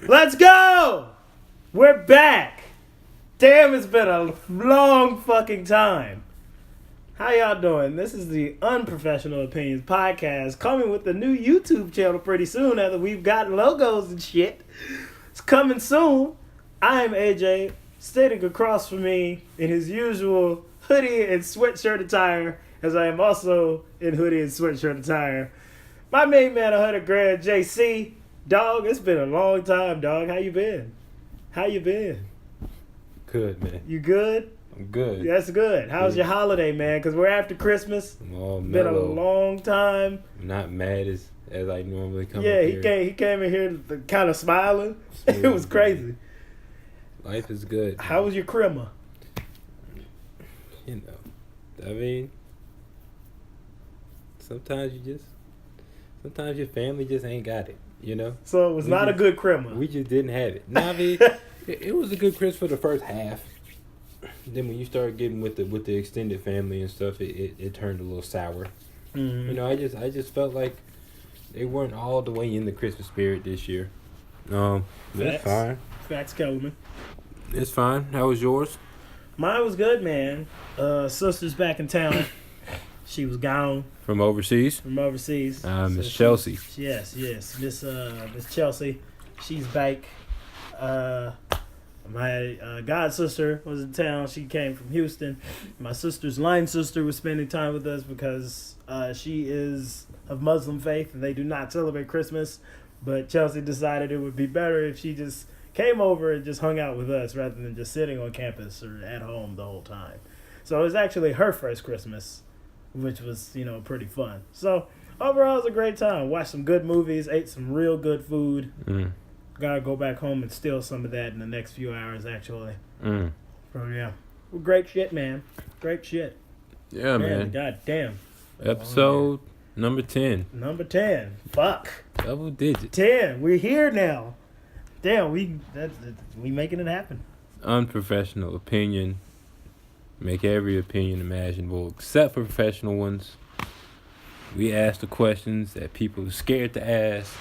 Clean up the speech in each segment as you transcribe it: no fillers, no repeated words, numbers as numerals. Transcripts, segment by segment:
Let's go! We're back! Damn, it's been a long fucking time. How y'all doing? This is the Unprofessional Opinions podcast coming with the new YouTube channel pretty soon now that we've got logos and shit. It's coming soon. I'm AJ, sitting across from me in his usual hoodie and sweatshirt attire, as I am also in hoodie and sweatshirt attire. My main man, 100 grand, JC. Dog, it's been a long time, dog. How you been? Good, man. You good? I'm good. That's good. How's your holiday, man? Because we're after Christmas. I'm all Been a mellow. long time. I'm not mad as I normally come Yeah, up he here. he came in here kind of smiling. Smooth, It was crazy. Life is good. How was your Christmas? You know, I mean, sometimes your family just ain't got it, you know? So it was not a good Christmas. We just didn't have it. No, I mean, it was a good Christmas for the first half. Then when you start getting with the extended family and stuff, it turned a little sour. Mm-hmm. You know, I just felt like they weren't all the way in the Christmas spirit this year. That's fine. Facts, Kellerman. It's fine. How was yours? Mine was good, man. Sister's back in town. She was gone From overseas? from overseas. Miss Chelsea. Yes, Miss Chelsea. She's back. My god sister was in town. She came from Houston. My sister's line sister was spending time with us because she is of Muslim faith and they do not celebrate Christmas. But Chelsea decided it would be better if she just came over and just hung out with us rather than just sitting on campus or at home the whole time. So it was actually her first Christmas, which was, pretty fun. So overall, it was a great time. Watched some good movies, ate some real good food. Gotta go back home and steal some of that in the next few hours, actually. So, yeah. Well, great shit, man. Great shit. Yeah, man. God damn. Episode number 10. Number 10. Fuck. Double digit. 10. We're here now. Damn, we making it happen. Unprofessional opinion. Make every opinion imaginable except for professional ones. We ask the questions that people are scared to ask.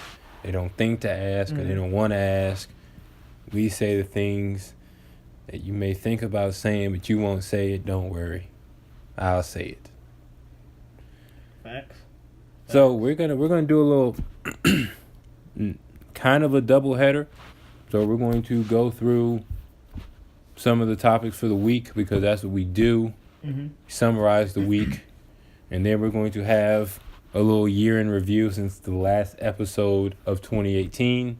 They don't think to ask or they don't want to ask. We say the things that you may think about saying, but you won't say it. Don't worry. I'll say it. Facts. So we're gonna do a little kind of a double header. So we're going to go through some of the topics for the week because that's what we do. Summarize the week, and then we're going to have a little year in review since the last episode of 2018,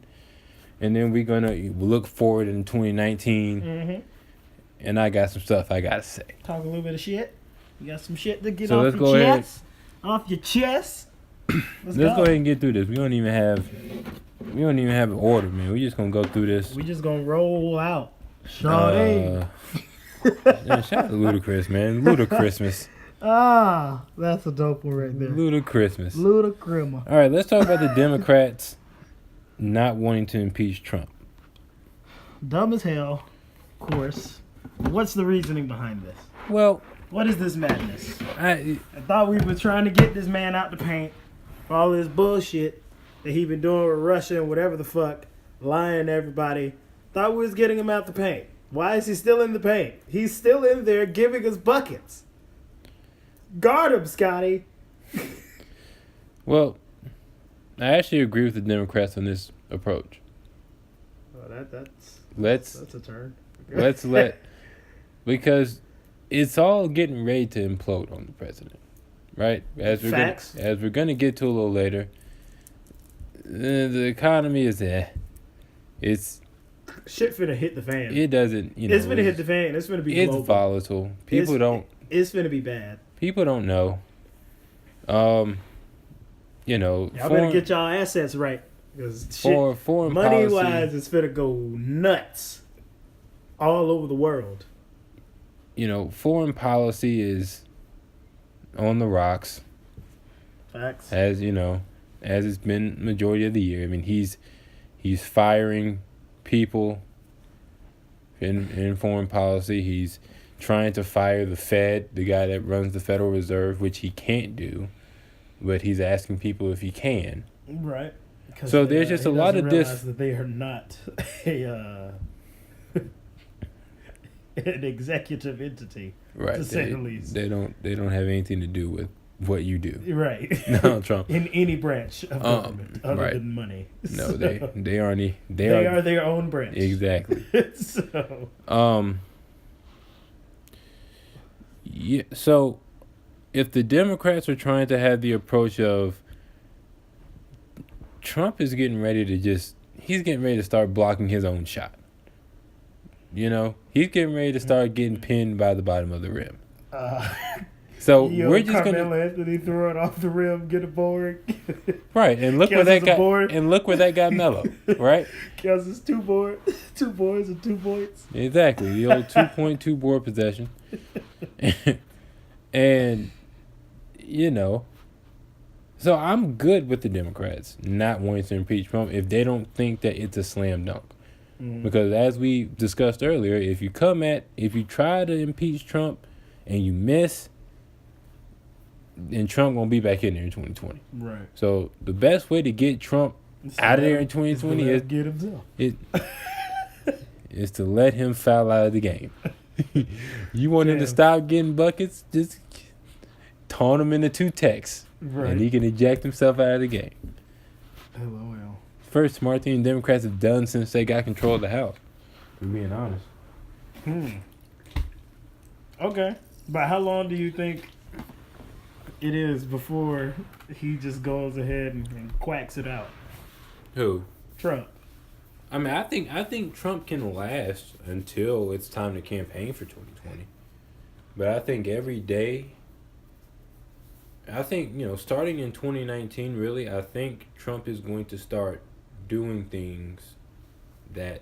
and then we're gonna look forward in 2019. And I got some stuff I gotta say. Talk a little bit of shit. You got some shit to get So off let's your go ahead. chest. Off your chest. Let's go ahead and get through this. We don't even have an order, man. We just gonna go through this. We just gonna roll out. Sade. Yeah, shout out to Ludacris, man. Ludacrismas. That's a dope one right there. Ludacrismas. Ludacrisma. All right, let's talk about the Democrats not wanting to impeach Trump. Dumb as hell, of course. What's the reasoning behind this? Well, What is this madness? I thought we were trying to get this man out the paint for all this bullshit that he been doing with Russia and whatever the fuck, lying to everybody. Thought we was getting him out the paint. Why is he still in the paint? He's still in there giving us buckets. Guard him, Scotty. Well, I actually agree with the Democrats on this approach. Oh, Let's that's a turn. because it's all getting ready to implode on the president, right? As we're gonna get to a little later, the economy is it's shit finna hit the fan. It doesn't, it's finna hit the fan. It's finna be it's global. volatile. It's finna be bad. People don't know. Y'all better get y'all assets right. Because foreign money policy, wise, it's finna go nuts all over the world. Foreign policy is on the rocks. Facts. As it's been majority of the year. I mean, he's firing people in foreign policy. He's trying to fire the Fed, the guy that runs the Federal Reserve, which he can't do, but he's asking people if he can. Right. So there's just a lot of realize that they are not an executive entity, right. to say the least. They don't have anything to do with what you do. Right. Donald Trump. In any branch of government other than money. No, so, they aren't. They are their own branch. Exactly. So. Yeah. So, if the Democrats are trying to have the approach of Trump is getting ready to he's getting ready to start blocking his own shot. You know, he's getting ready to start getting pinned by the bottom of the rim. So we're just Carmelo Anthony throw it off the rim, get a board. Right, and look where that got. And look where that got Melo. Right. Because it's two boards and 2 points. Exactly, the old 2.2 board possession. And you know, so I'm good with the Democrats not wanting to impeach Trump if they don't think that it's a slam dunk. Mm-hmm. Because as we discussed earlier, if you try to impeach Trump and you miss, then Trump gonna be back in there in 2020. Right. So the best way to get Trump out of there in 2020 is get himself. Is to let him foul out of the game. You want him to stop getting buckets, just taunt him into 2 techs. Right. And he can eject himself out of the game. LOL. First smart thing Democrats have done since they got control of the House. For being honest. Okay. But how long do you think it is before he just goes ahead and quacks it out? Who? Trump. I mean, I think Trump can last until it's time to campaign for 2020. But I think every day, starting in 2019, really, I think Trump is going to start doing things that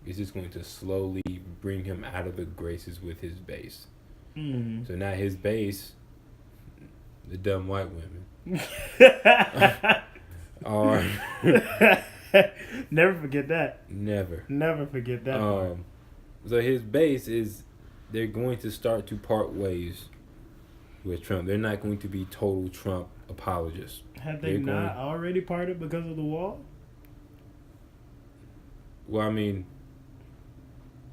is just going to slowly bring him out of the graces with his base. Mm-hmm. So now his base, the dumb white women, are... Never forget that. Never forget that. So his base is, they're going to start to part ways with Trump. They're not going to be total Trump apologists. Have they not already parted because of the wall? Well, I mean,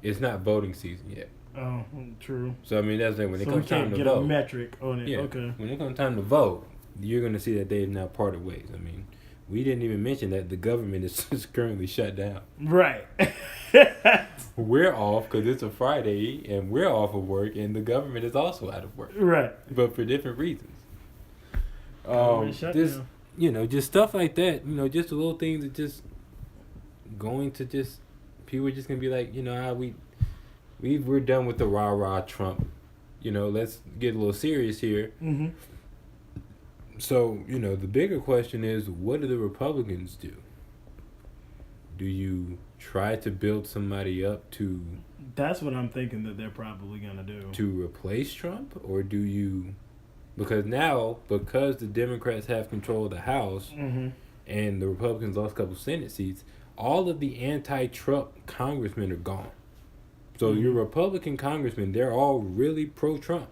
it's not voting season yet. Oh, true. So I mean, that's like when it comes time to vote. So we can't get a metric on it. Yeah. Okay. When it comes time to vote, you're going to see that they have now parted ways. I mean, we didn't even mention that the government is currently shut down. Right. We're off because it's a Friday and we're off of work, and the government is also out of work. Right. But for different reasons. Just stuff like that. Just the little things that just going to just people are just gonna be like, we're done with the rah Trump. Let's get a little serious here. Mm-hmm. So, the bigger question is, what do the Republicans do? Do you try to build somebody up to... That's what I'm thinking that they're probably going to do. To replace Trump? Or do you... Because the Democrats have control of the House, mm-hmm. and the Republicans lost a couple Senate seats, all of the anti-Trump congressmen are gone. So your Republican congressmen, they're all really pro-Trump.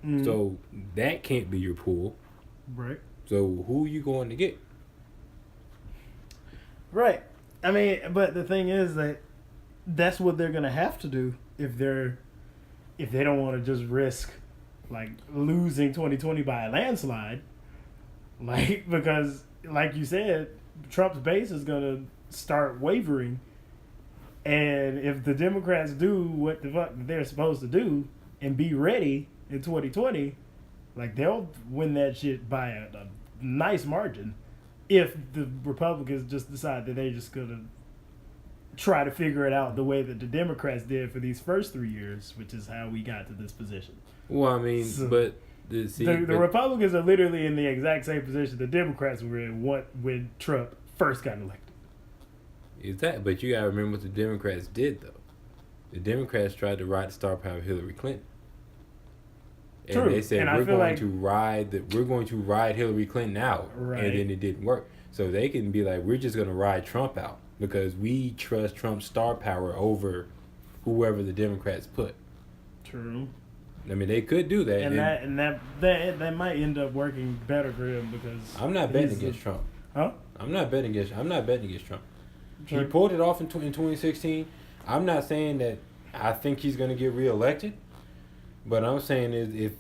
Mm-hmm. So that can't be your pool. Right. So who are you going to get? Right. I mean, but the thing is that's what they're gonna have to do if they don't want to just risk like losing 2020 by a landslide. Like, because like you said, Trump's base is gonna start wavering, and if the Democrats do what the fuck they're supposed to do and be ready in 2020. Like, they'll win that shit by a nice margin if the Republicans just decide that they're just going to try to figure it out the way that the Democrats did for these first 3 years, which is how we got to this position. Well, I mean, so the Republicans are literally in the exact same position the Democrats were in when Trump first got elected. But you got to remember what the Democrats did, though. The Democrats tried to ride the star power of Hillary Clinton. And True. They said we're going to ride Hillary Clinton out, right. And then it didn't work. So they can be like, we're just going to ride Trump out because we trust Trump's star power over whoever the Democrats put. True. I mean, they could do that, and that might end up working better for him because I'm not betting against Trump. Huh? I'm not betting against Trump. Sure. He pulled it off in 2016. I'm not saying that I think he's going to get reelected, but I'm saying if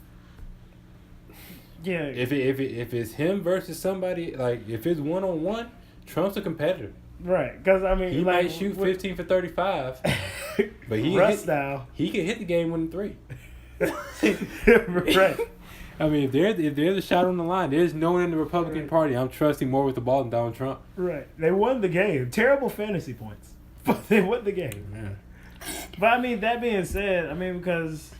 it's him versus somebody, like if it's 1-on-1, Trump's a competitor. Right, because I mean, he might shoot 15 for 35, but he can hit the game-winning 3. Right. I mean, if there's a shot on the line, there's no one in the Republican Party I'm trusting more with the ball than Donald Trump. Right. They won the game. Terrible fantasy points, but they won the game. Man. But I mean, that being said, I mean, because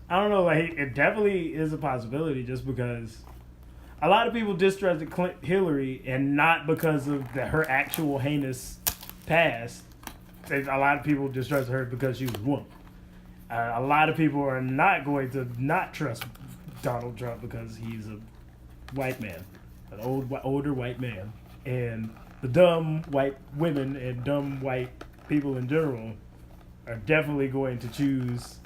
I don't know, like it definitely is a possibility, just because a lot of people distrusted Hillary, and not because of her actual heinous past. A lot of people distrusted her because she was a woman. A lot of people are not going to not trust Donald Trump because he's a white man, an older white man, and the dumb white women and dumb white people in general are definitely going to choose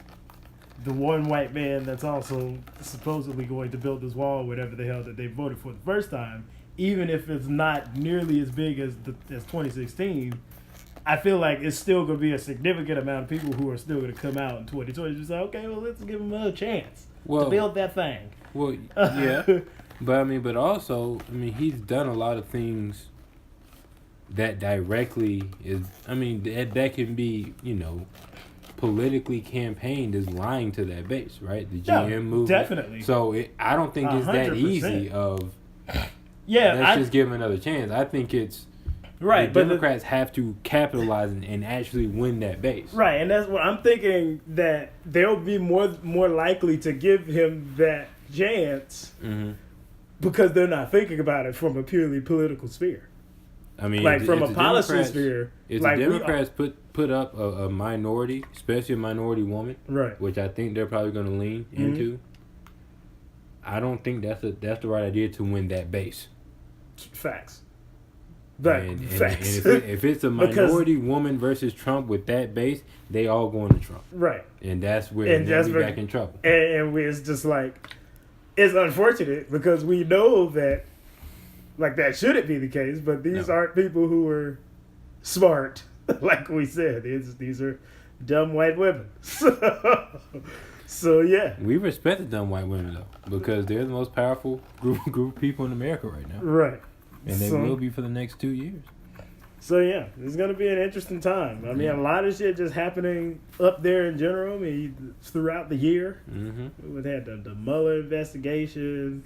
the one white man that's also supposedly going to build this wall, whatever the hell that they voted for the first time, even if it's not nearly as big as 2016. I feel like it's still going to be a significant amount of people who are still going to come out in 2020 and say, okay, well, let's give them another chance to build that thing. Well, yeah. but also, I mean, he's done a lot of things that directly is, I mean, that can be, politically campaigned as lying to that base, right? The GM movement. Definitely. So I don't think it's that 100%. easy of, let's just give him another chance. I think it's, right, the Democrats have to capitalize and actually win that base. Right, and that's what I'm thinking, that they'll be more likely to give him that chance because they're not thinking about it from a purely political sphere. I mean, like from a policy sphere. If the Democrats put up a minority, especially a minority woman, right, which I think they're probably going to lean into, I don't think that's the right idea to win that base. Facts. Facts. And if it's a minority woman versus Trump with that base, they all going to Trump. Right. And that's where they'll be back in trouble. And it's just like, it's unfortunate because we know that, like, that shouldn't be the case, but these aren't people who are smart, like we said. These are dumb white women. So yeah. We respect the dumb white women, though, because they're the most powerful group of people in America right now. Right. And they will be for the next 2 years. So yeah, it's gonna be an interesting time. I mean, a lot of shit just happening up there in general. I mean, throughout the year, we had the Mueller investigation.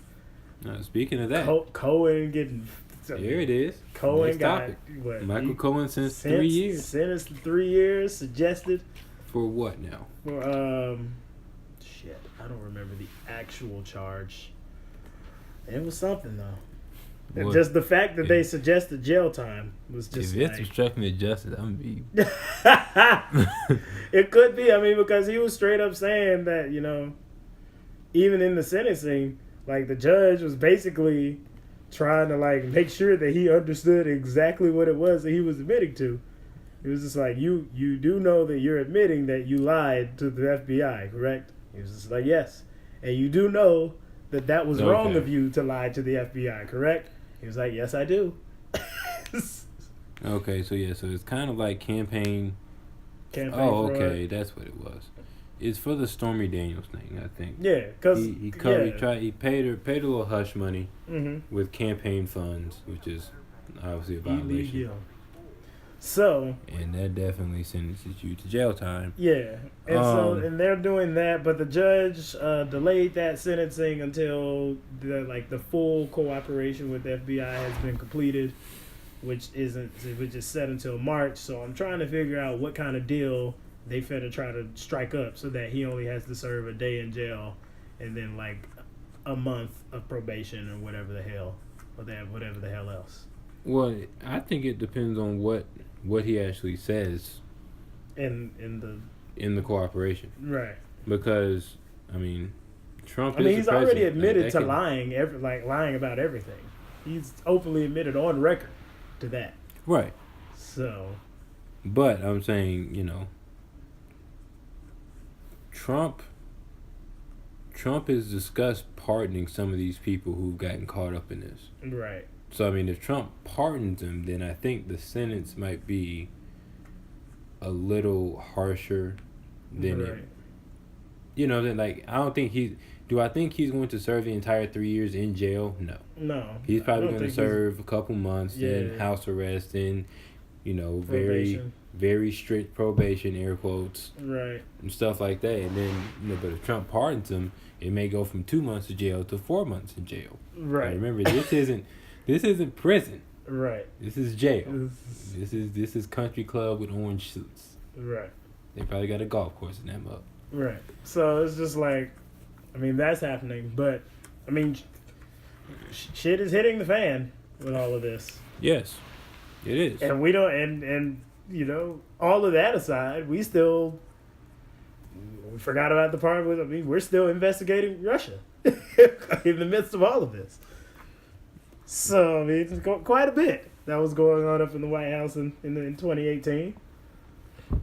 Speaking of that, Cohen getting here it is. Cohen next got topic. what? Michael Cohen sentenced 3 years. Sentenced to 3 years. Suggested for what now? For shit, I don't remember the actual charge. It was something though. Well, just the fact that they suggested jail time was just. If it's obstruction of justice, I'm be. It could be. I mean, because he was straight up saying that, even in the sentencing, like the judge was basically trying to like make sure that he understood exactly what it was that he was admitting to. It was just like, you do know that you're admitting that you lied to the FBI, correct? He was just like, yes, and you do know that was wrong of you to lie to the FBI, correct? He was like, yes, I do. Okay, so it's kind of like campaign fraud. Okay, that's what it was. It's for the Stormy Daniels thing, I think. Yeah, because he paid her a little hush money with campaign funds, which is obviously a violation. Illegal. So, and that definitely sentences you to jail time. Yeah, and they're doing that, but the judge delayed that sentencing until the full cooperation with the FBI has been completed, which is set until March. So I'm trying to figure out what kind of deal they finna try to strike up so that he only has to serve a day in jail and then like a month of probation or whatever the hell else. Well, I think it depends on what he actually says in the cooperation, right? Because I mean, Trump. He's already admitted to lying about everything. He's openly admitted on record to that. Right. So. But I'm saying, Trump has discussed pardoning some of these people who've gotten caught up in this. Right. So I mean, if Trump pardons him, then I think the sentence might be a little harsher than Right. it. You know, then like I don't think he. Do I think he's going to serve the entire 3 years in jail? No. No. He's I probably don't going to think serve a couple months in house arrest and, probation. very strict probation, air quotes, Right. and stuff like that. And then, but if Trump pardons him, it may go from 2 months of jail to 4 months in jail. Right. And remember, this isn't prison. Right. This is jail. This is country club with orange suits. Right. They probably got a golf course in that mug. Right. So it's just like, I mean, that's happening, but I mean, shit is hitting the fan with all of this. Yes, it is. And we don't, and all of that aside, we forgot about the part with, I mean, we're still investigating Russia in the midst of all of this. So, I mean, it's quite a bit that was going on up in the White House in 2018.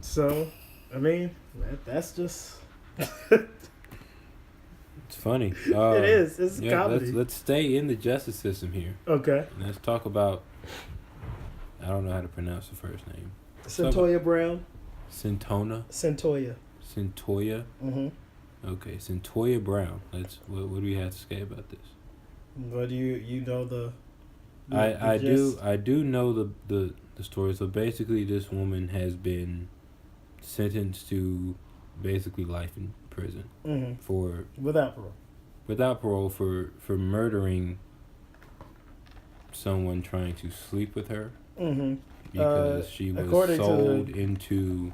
So, I mean, that's just... It's funny. It is. It's comedy. Let's stay in the justice system here. Okay. And let's talk about, I don't know how to pronounce the first name. Cyntoia Brown. Cyntoia. Mm-hmm. Okay, Cyntoia Brown. What do we have to say about this? What do you know the I gist? do know the story. So basically, this woman has been sentenced to basically life in prison for without parole for murdering someone trying to sleep with her because she was sold into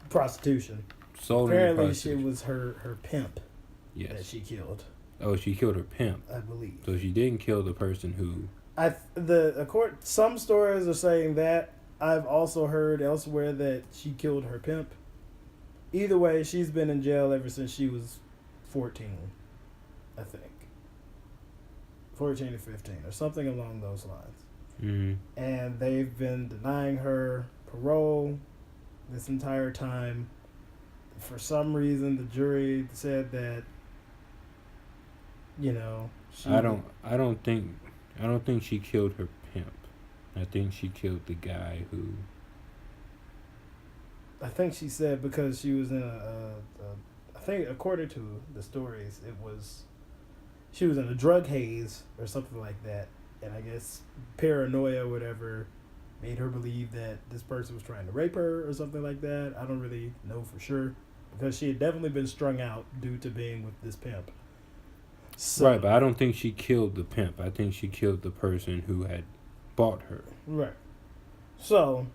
prostitution. Apparently, she was her pimp. Yes. That she killed. Oh, she killed her pimp. I believe. So she didn't kill the person who. Some stories are saying that. I've also heard elsewhere that she killed her pimp. Either way, she's been in jail ever since she was 14, I think. 14 or 15, or something along those lines. Mm-hmm. And they've been denying her parole this entire time. For some reason, the jury said that, I don't think she killed her pimp. I think she killed the guy who. I think she said because she was in I think according to the stories, she was in a drug haze or something like that, and I guess paranoia or whatever made her believe that this person was trying to rape her or something like that. I don't really know for sure because she had definitely been strung out due to being with this pimp. So, right, but I don't think she killed the pimp. I think she killed the person who had bought her. Right. So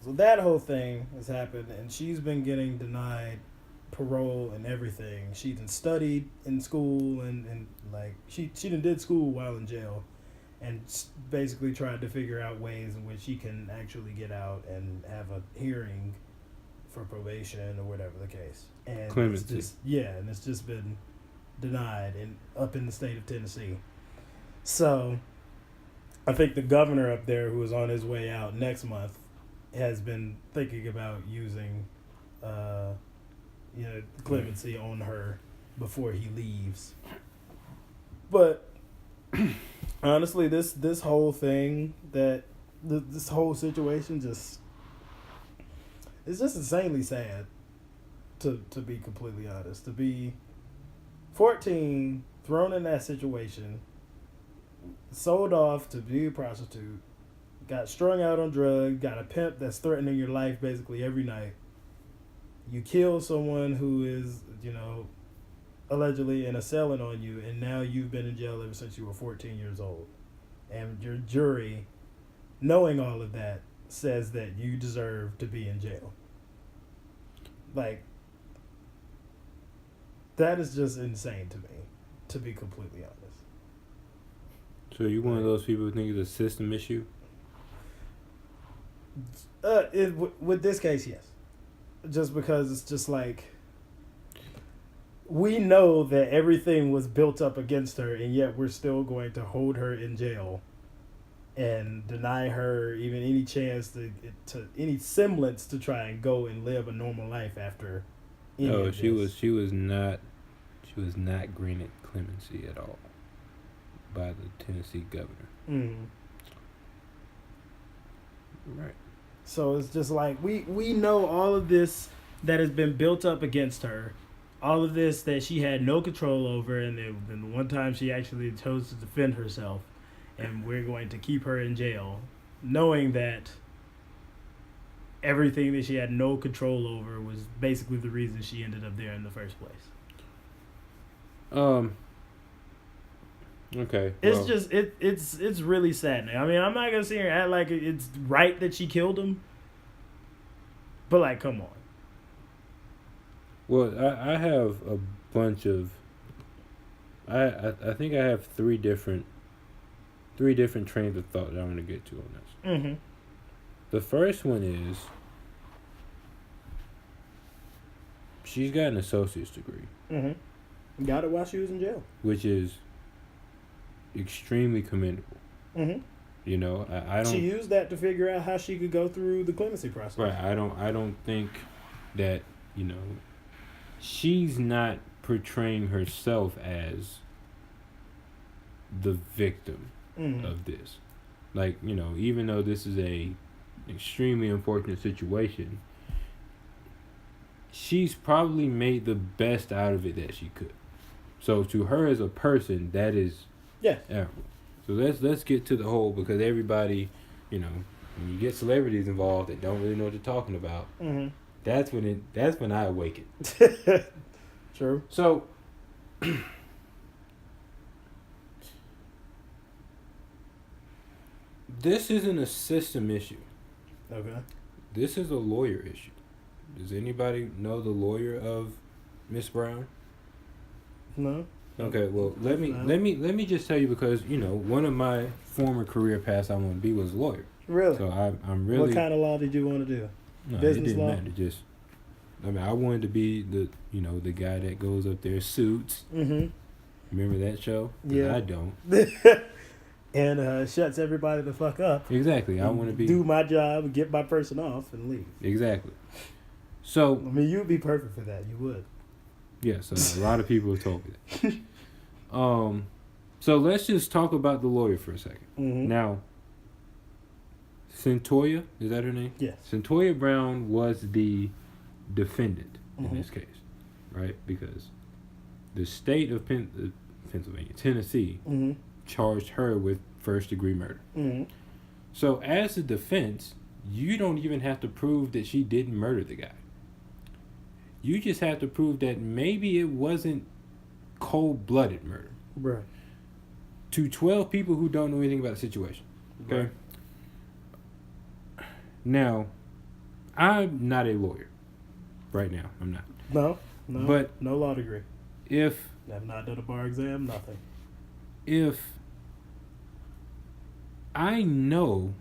that whole thing has happened, and she's been getting denied parole and everything. She done studied in school, and like she done did school while in jail, and basically tried to figure out ways in which she can actually get out and have a hearing for probation or whatever the case. And clemency. It's just been denied up in the state of Tennessee. So I think the governor up there, who is on his way out next month, has been thinking about using clemency on her before he leaves. But honestly, this whole thing, this whole situation it's just insanely sad, to be completely honest. To be 14, thrown in that situation, sold off to be a prostitute, got strung out on drugs, got a pimp that's threatening your life basically every night. You kill someone who is, allegedly an assailant on you, and now you've been in jail ever since you were 14 years old. And your jury, knowing all of that, says that you deserve to be in jail. Like, that is just insane to me, to be completely honest. So you one of those people who think it's a system issue? With this case, yes. Just because it's just like, we know that everything was built up against her, and yet we're still going to hold her in jail and deny her even any chance to any semblance to try and go and live a normal life after. No, she was not granted clemency at all. by the Tennessee governor. Mm-hmm. Right. So it's just like we know all of this that has been built up against her, all of this that she had no control over, and then one time she actually chose to defend herself, and we're going to keep her in jail, knowing that everything that she had no control over was basically the reason she ended up there in the first place. Okay. It's just it's really saddening. I mean, I'm not gonna sit here and act like it's right that she killed him, but like, come on. Well, I have a bunch of. I think I have three different trains of thought that I want to get to on this. Mm-hmm. The first one is she's got an associate's degree. Mm-hmm. Got it while she was in jail. Which is extremely commendable. Mm-hmm. You know, I don't. She used that to figure out how she could go through the clemency process. Right. I don't think that, you know, she's not portraying herself as the victim of this. Like, you know, even though this is a extremely important situation, she's probably made the best out of it that she could. So to her as a person, that is admirable. So let's get to the whole, because everybody, you know, when you get celebrities involved that don't really know what they're talking about, that's when I awaken. True. So this isn't a system issue. Okay. This is a lawyer issue. Does anybody know the lawyer of Miss Brown? No. Okay, well let me just tell you, because, you know, one of my former career paths I want to be was a lawyer. Really? So I'm really. What kind of law did you want to do? No, Business it didn't law? matter. Just, I mean, I wanted to be the guy that goes up there, Suits. Mm-hmm. Remember that show? Yeah. I don't. And shuts everybody the fuck up. Exactly. I want to be. Do my job, get my person off, and leave. Exactly. So. I mean, you'd be perfect for that. You would. Yes, a lot of people have told me that. So let's just talk about the lawyer for a second. Mm-hmm. Now, Cyntoia, is that her name? Yes. Cyntoia Brown was the defendant Mm-hmm. in this case, right? Because the state of Pennsylvania, Tennessee, Mm-hmm. charged her with first-degree murder. Mm-hmm. So as a defense, you don't even have to prove that she didn't murder the guy. You just have to prove that maybe it wasn't cold-blooded murder. Right. To 12 people who don't know anything about the situation. Okay? Right. Now, I'm not a lawyer. Right now, I'm not. No. But no law degree. If I've not done a bar exam, nothing. If I know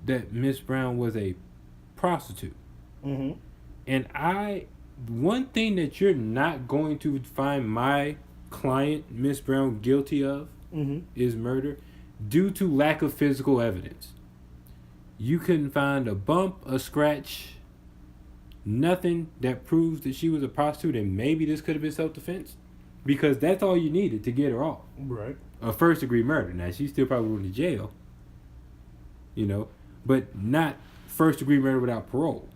that Miss Brown was a prostitute, Mm-hmm. and one thing that you're not going to find my client, Miss Brown, guilty of is murder due to lack of physical evidence. You couldn't find a bump, a scratch, nothing that proves that she was a prostitute, and maybe this could have been self-defense, because that's all you needed to get her off. Right. A first-degree murder. Now, she still probably went to jail, you know, but not first-degree murder without parole.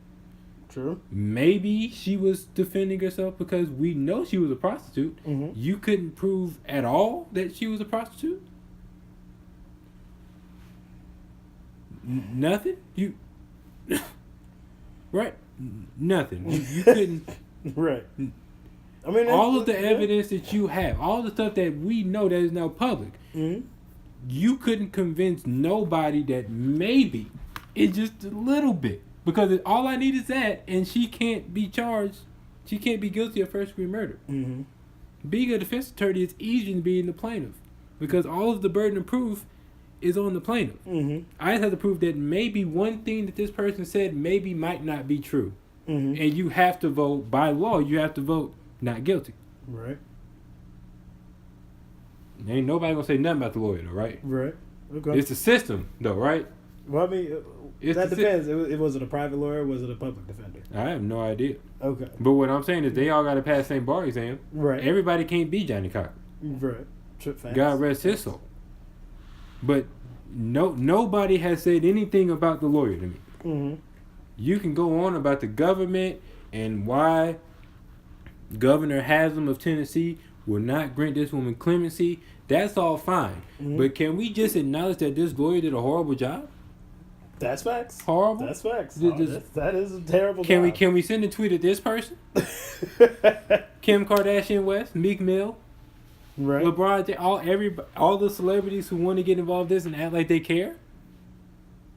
True. Maybe she was defending herself because we know she was a prostitute. Mm-hmm. You couldn't prove at all that she was a prostitute? Nothing? You... right? Nothing. You couldn't... Right. I mean, all of the evidence that you have, all the stuff that we know that is now public, you couldn't convince nobody that maybe it's just a little bit. Because all I need is that, and she can't be charged. She can't be guilty of first-degree murder. Mm-hmm. Being a defense attorney is easier than being the plaintiff, because all of the burden of proof is on the plaintiff. Mm-hmm. I just have to prove that maybe one thing that this person said maybe might not be true. Mm-hmm. And you have to vote, by law, you have to vote not guilty. Right. Ain't nobody gonna say nothing about the lawyer, though, right? Right. Okay. It's the system, though, right? Well, I mean, It's that depends. Was it a private lawyer or was it a public defender? I have no idea. Okay. But what I'm saying is they all got to pass the same bar exam. Right. Everybody can't be Johnny Cochran. Right. Facts. God rest his soul. But nobody has said anything about the lawyer to me. Mm-hmm. You can go on about the government and why Governor Haslam of Tennessee will not grant this woman clemency. That's all fine. Mm-hmm. But can we just acknowledge that this lawyer did a horrible job? That's facts. Horrible? That's facts. That is a terrible job. Can we send a tweet at this person? Kim Kardashian West, Meek Mill, right. LeBron, all the celebrities who want to get involved in this and act like they care?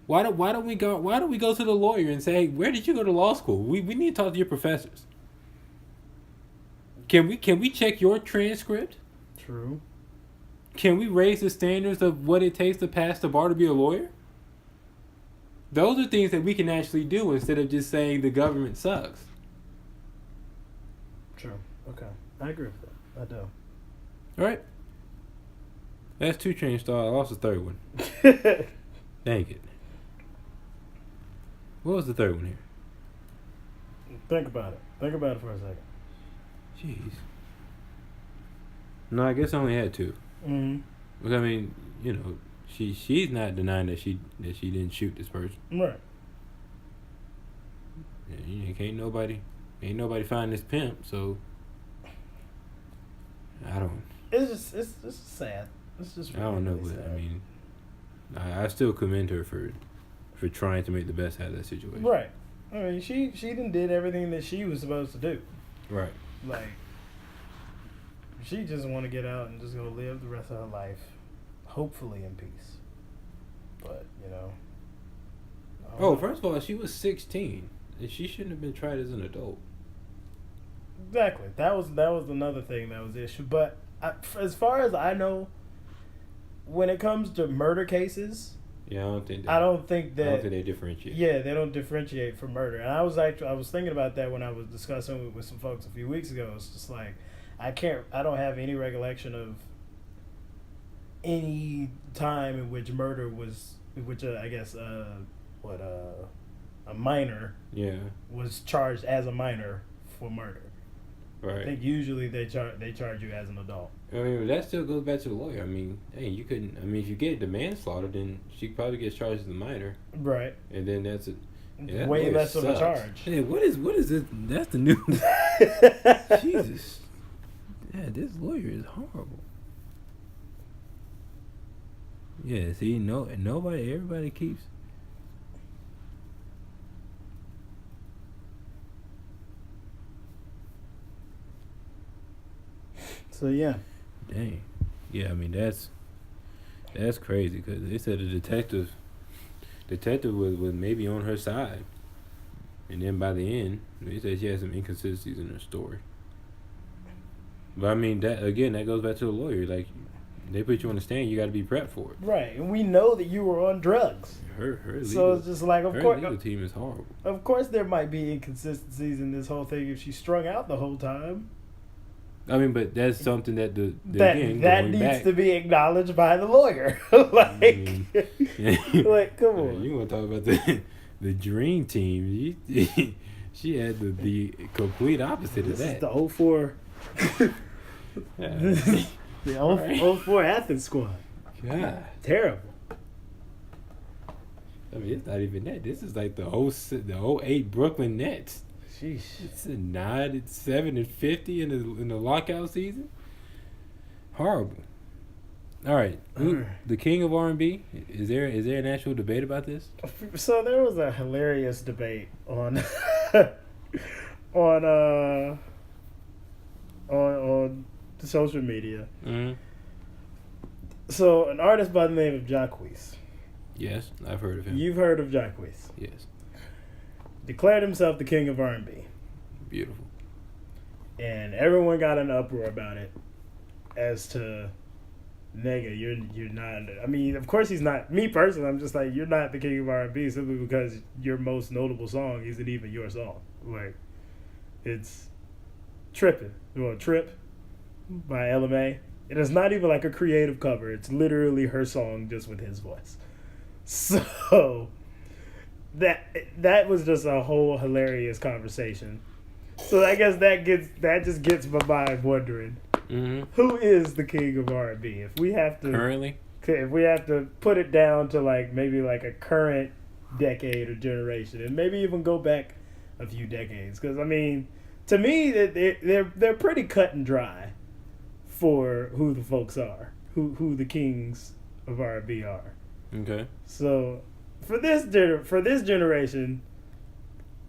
Why don't we go to the lawyer and say, hey, where did you go to law school? We need to talk to your professors. Can we check your transcript? True. Can we raise the standards of what it takes to pass the bar to be a lawyer? Those are things that we can actually do instead of just saying the government sucks. True. Okay. I agree with that. I do. All right. That's 2 Chainz style. I lost the third one. Dang it. What was the third one here? Think about it. Think about it for a second. Jeez. No, I guess I only had 2. Mm-hmm. Because I mean, you know, she's not denying that she didn't shoot this person. Right. Yeah, ain't nobody find this pimp. So I don't. It's just sad. It's just. Really, I don't know, really but sad. I mean, I still commend her for trying to make the best out of that situation. Right. I mean, she did everything that she was supposed to do. Right. Like, she just want to get out and just go live the rest of her life, hopefully in peace. But, you know. First of all, she was 16. And she shouldn't have been tried as an adult. Exactly. That was another thing that was the issue. But as far as I know, when it comes to murder cases, yeah, I don't think they differentiate. Yeah, they don't differentiate from murder. And I was thinking about that when I was discussing with some folks a few weeks ago. It's just like I don't have any recollection of any time in which murder was, I guess a minor was charged as a minor for murder. Right. I think usually they charge you as an adult. I mean, that still goes back to the lawyer. I mean, hey, you couldn't. I mean, if you get the manslaughter, then she probably gets charged as a minor. Right. And then that's it. Yeah, way less of a charge. Hey, what is this? That's the new. Jesus. Yeah, this lawyer is horrible. Yeah, see, everybody keeps. So yeah. Dang. Yeah, I mean that's crazy because they said the detective was maybe on her side, and then by the end they said she had some inconsistencies in her story. But I mean that goes back to the lawyer. Like they put you on the stand, you got to be prepped for it. Right, and we know that you were on drugs. Her legal, so it's just like her legal team is horrible. Of course, there might be inconsistencies in this whole thing if she's strung out the whole time. I mean, but that's something that that needs to be acknowledged by the lawyer. Like, like, come on. You want to talk about the dream team? She had the complete opposite of that. Is the 04. The 04 Athens squad. God, terrible. I mean, it's not even that. This is like the 08 Brooklyn Nets. Sheesh. It's a 7-50 in the lockout season. Horrible. All right, the king of R&B. Is there an actual debate about this? So there was a hilarious debate on on social media. Mm-hmm. So an artist by the name of Jacquees. Yes, I've heard of him. You've heard of Jacquees? Yes. Declared himself the king of R&B. Beautiful. And everyone got an uproar about it as to, nigga, you're not. I mean, of course he's not. Me personally, I'm just like, you're not the king of R&B simply because your most notable song isn't even your song. Like, it's Trippin'. Well, Trip by LMA. It is not even like a creative cover. It's literally her song just with his voice. So that was just a whole hilarious conversation. So I guess that just gets my mind wondering, who is the king of R&B? If we have to currently, if we have to put it down to like maybe like a current decade or generation, and maybe even go back a few decades, because I mean, to me, they're pretty cut and dry for who the folks are, who the kings of R&B are. Okay. So for this generation,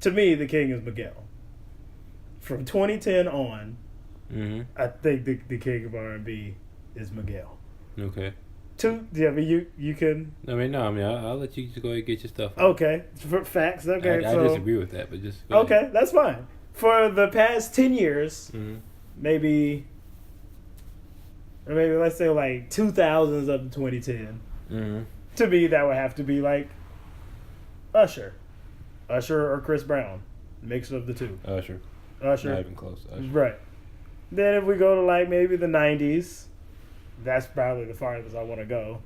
to me, the king is Miguel. From 2010 on, I think the king of R&B is Miguel. Okay. I mean, you can. I mean, no. I mean, I'll let you just go ahead and get your stuff. Okay, for facts. Okay, I disagree with that, but just go okay. ahead. That's fine. For the past 10 years, maybe let's say like 2000s up to 2010. To me, that would have to be like Usher or Chris Brown, mix of the two. Usher. Not even close. Usher. Right. Then if we go to like maybe the 90s, that's probably the farthest I want to go.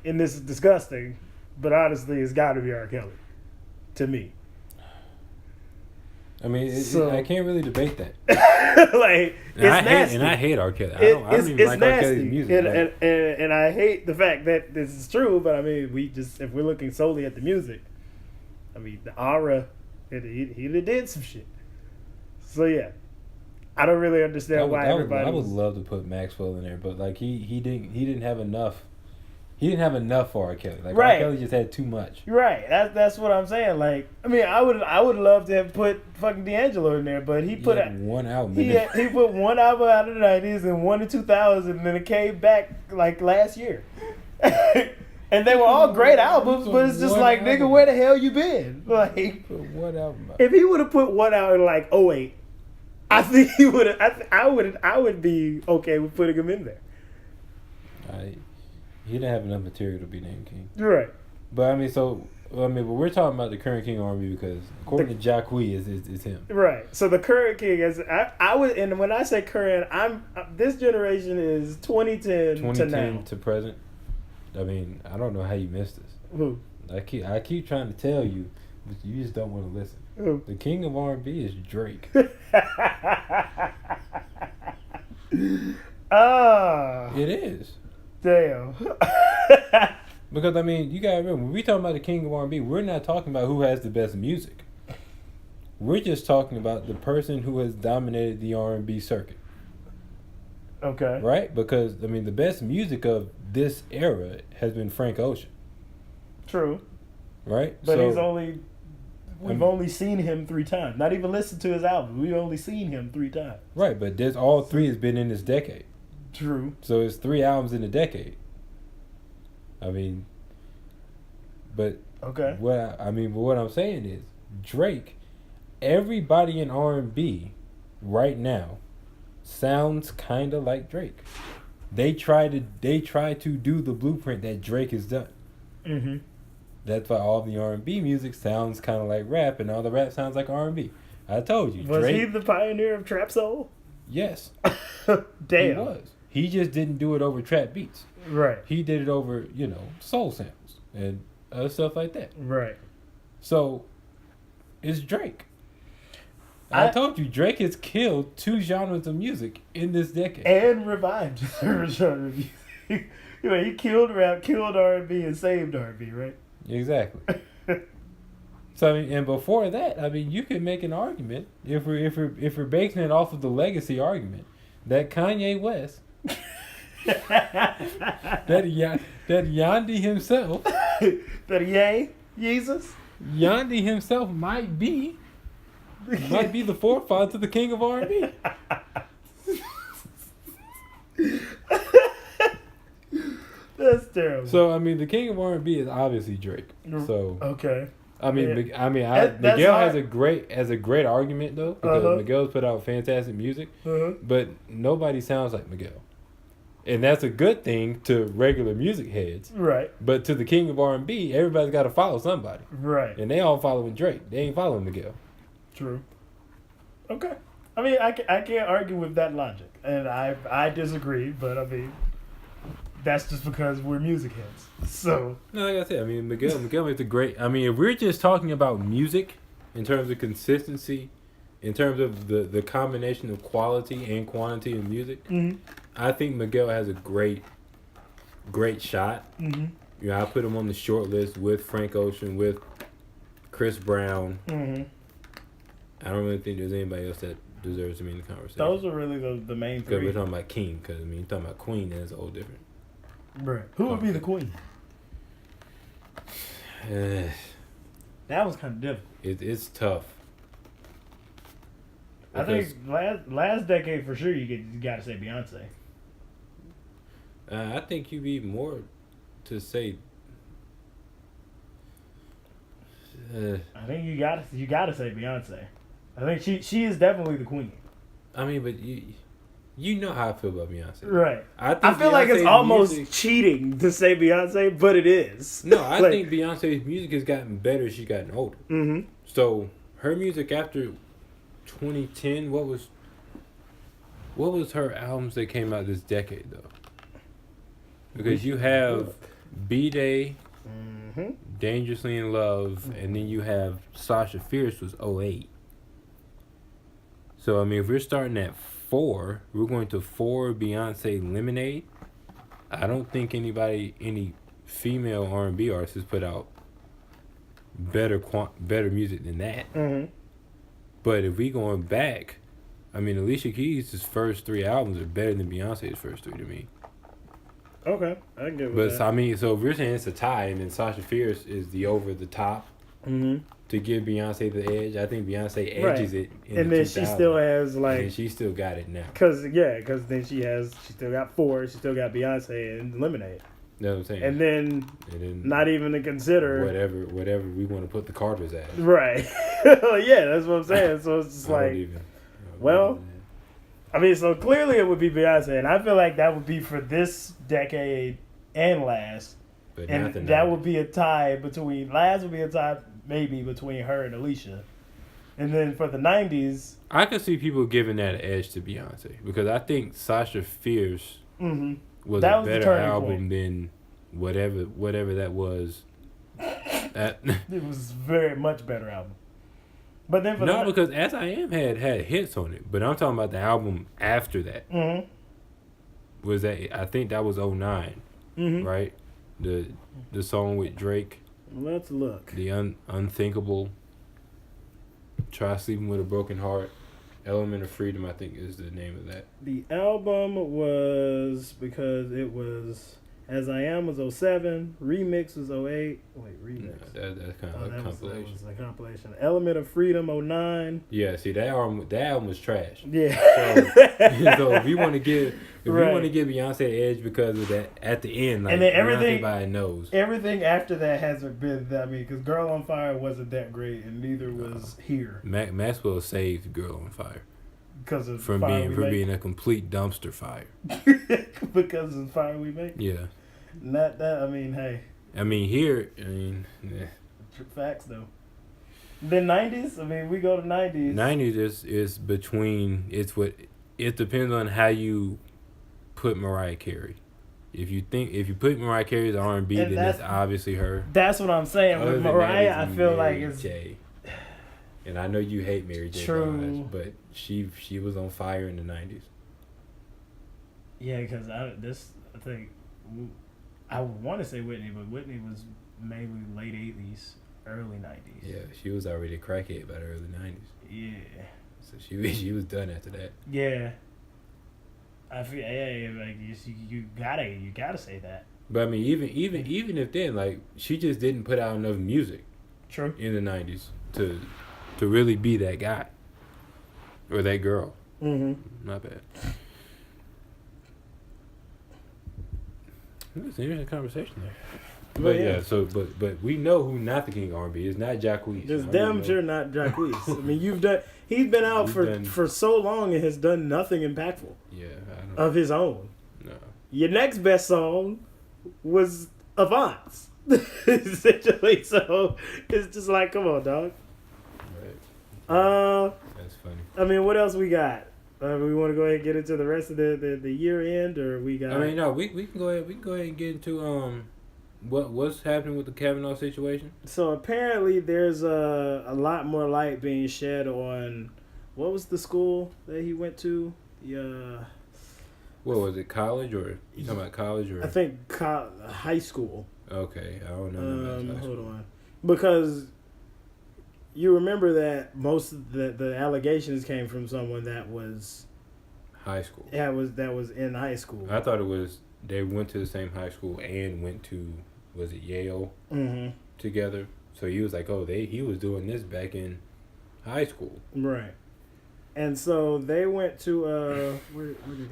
And this is disgusting, but honestly, it's got to be R. Kelly, to me. I mean, I can't really debate that. Like, it's nasty. I hate R. Kelly. I don't even like nasty. R. Kelly's music. And I hate the fact that this is true, but I mean, if we're looking solely at the music, I mean, the aura, he did some shit. So yeah, I don't really understand why everybody. I would love to put Maxwell in there, but like he didn't have enough. He didn't have enough for R. Kelly. Like right. R. Kelly just had too much. Right. That's what I'm saying. Like, I mean, I would love to have put fucking D'Angelo in there, but he put one album. He put one album out of the 90s and one in 2000, and then it came back like last year. And they were all great albums, but it's just like, nigga, where the hell you been? Like, put one album out. If he would have put one out in like 08, I think he would have. I would be okay with putting him in there. He didn't have enough material to be named king. Right. But I mean, but we're talking about the current king of R&B because according to Jacquees, is him. Right. So the current king is I would, and when I say current, this generation is 2010 to now. To present. I mean, I don't know how you missed this. Who? I keep trying to tell you, but you just don't want to listen. Who? The king of R&B is Drake. It is. Damn. Because I mean, you gotta remember, when we talking about the king of R&B, we're not talking about who has the best music. We're just talking about the person who has dominated the R&B circuit. Okay. Right? Because I mean, the best music of this era has been Frank Ocean. True. Right? But we've only seen him 3 times. Not even listened to his album. We've only seen him 3 times. Right, but all 3 has been in this decade. True. So it's 3 albums in a decade. I mean, but okay. What I'm saying is Drake. Everybody in R&B right now sounds kind of like Drake. They try to do the blueprint that Drake has done. Mm-hmm. That's why all the R&B music sounds kind of like rap, and all the rap sounds like R&B. I told you. Was Drake, he the pioneer of trap soul? Yes. Damn. He was. He just didn't do it over trap beats. Right. He did it over, soul samples and other stuff like that. Right. So, it's Drake. I told you, Drake has killed 2 genres of music in this decade. And revived a genre of music. He killed rap, killed R&B, and saved R&B, right? Exactly. So, I mean, and before that, I mean, you could make an argument, if we're basing it off of the legacy argument, that Kanye West... that Yandi himself, Jesus, Yandi himself might be the forefather to the king of R&B. That's terrible. So I mean, the king of R&B is obviously Drake. So okay. Miguel has a great argument though, because Miguel's put out fantastic music, but nobody sounds like Miguel. And that's a good thing to regular music heads. Right. But to the king of R&B, everybody's got to follow somebody. Right. And they all following Drake. They ain't following Miguel. True. Okay. I mean, I can't argue with that logic. And I disagree, but I mean, that's just because we're music heads. So. No, like I said, I mean, Miguel makes a great... I mean, if we're just talking about music in terms of consistency, in terms of the combination of quality and quantity in music, I think Miguel has a great great shot. Mm-hmm. You know, I put him on the short list with Frank Ocean, with Chris Brown. Mm-hmm. I don't really think there's anybody else that deserves to be in the conversation. Those are really the main Because three. we're talking about King. Because, I mean, you're talking about Queen, and it's a whole different. Right. Who would be the queen? That was kind of difficult. It's tough. I think last decade for sure you got to say Beyonce. I think you need more to say. I think you got to say Beyonce. I think she is definitely the queen. I mean, but you know how I feel about Beyonce. Right. I feel like it's almost music, cheating to say Beyonce, but it is. No, I think Beyonce's music has gotten better as she's gotten older. Mm-hmm. So her music after 2010, what was her albums that came out this decade though? Because you have B-Day, mm-hmm. Dangerously in Love, mm-hmm. and then you have Sasha Fierce was 08. So I mean, if we're starting at 4, we're going to 4 Beyonce Lemonade. I don't think any female R&B artist has put out better music than that. Mm-hmm. But if we going back, I mean, Alicia Keys' first 3 albums are better than Beyonce's first 3 to me. Okay, I can get with But that. I mean, so if we're saying it's a tie, and then Sasha Fierce is the over the top to give Beyonce the edge, I think Beyonce edges it. And then she still has and she still got it now. Because then she still got 4. She still got Beyonce and Lemonade. You know what I'm saying? And then not even to consider whatever we want to put the Carters at. Right. Yeah, that's what I'm saying. So it's just I mean, so clearly it would be Beyonce, and I feel like that would be for this decade and last. But and that would be a tie between maybe between her and Alicia. And then for the 90s, I could see people giving that an edge to Beyonce because I think Sasha Fierce was a better album than whatever that was. It was very much better album. But then because As I Am had hits on it, but I'm talking about the album after that. Mm-hmm. Was that I think that was 09, right? The song with Drake. Let's look. The Unthinkable. Try Sleeping with a Broken Heart. Element of Freedom, I think, is the name of that. The album was because it was As I Am was 07, Remix was 08. Wait, Remix. No, that's kind of a compilation. That was a compilation. Element of Freedom 09. Yeah, see that album was trash. Yeah. So if we want to give Beyonce an edge because of that at the end, like, and then everybody knows. Everything after that hasn't been that. I mean, because Girl on Fire wasn't that great, and neither was Here. Maxwell saved Girl on Fire. Because of from being a complete dumpster fire. Because of the fire we make. Yeah. Not that. I mean, hey. I mean, here. I mean, yeah. Facts though. The 90s. I mean, we go to 90s. 90s is between. It depends on how you put Mariah Carey. If you put Mariah Carey as R&B, then that's obviously her. That's what I'm saying. With Mariah, I feel like it's. J. And I know you hate Mary J. Blige, but she was on fire in the 90s. Yeah, because I think I would want to say Whitney, but Whitney was maybe late 80s, early 90s. Yeah, she was already a crackhead by the early 90s. Yeah. So she was done after that. Yeah. I feel like you gotta say that. But I mean, even if then, like, she just didn't put out enough music. True. In the 90s to really be that guy or that girl. Not bad. It's an interesting conversation there. But yeah, so but we know who not the king of R&B is. Not Jacquees. It's damn sure not Jacquees. I mean, he's been out for so long and has done nothing impactful. Yeah, I don't of his own. No. Your next best song was Avance. Essentially, so it's just like, come on, dog. Right. That's funny. I mean, what else we got? We want to go ahead and get into the rest of the year end, or we got? I mean, no, we can go ahead. We can go ahead and get into what's happening with the Kavanaugh situation. So apparently, there's a lot more light being shed on what was the school that he went to? What was it? College or you talking about college or? I think high school. Okay, I don't know. Hold on, because you remember that most of the allegations came from someone that was high school. that was in high school. I thought it was they went to the same high school and went to was it Yale together. So he was like, oh, he was doing this back in high school, right? And so they went to where did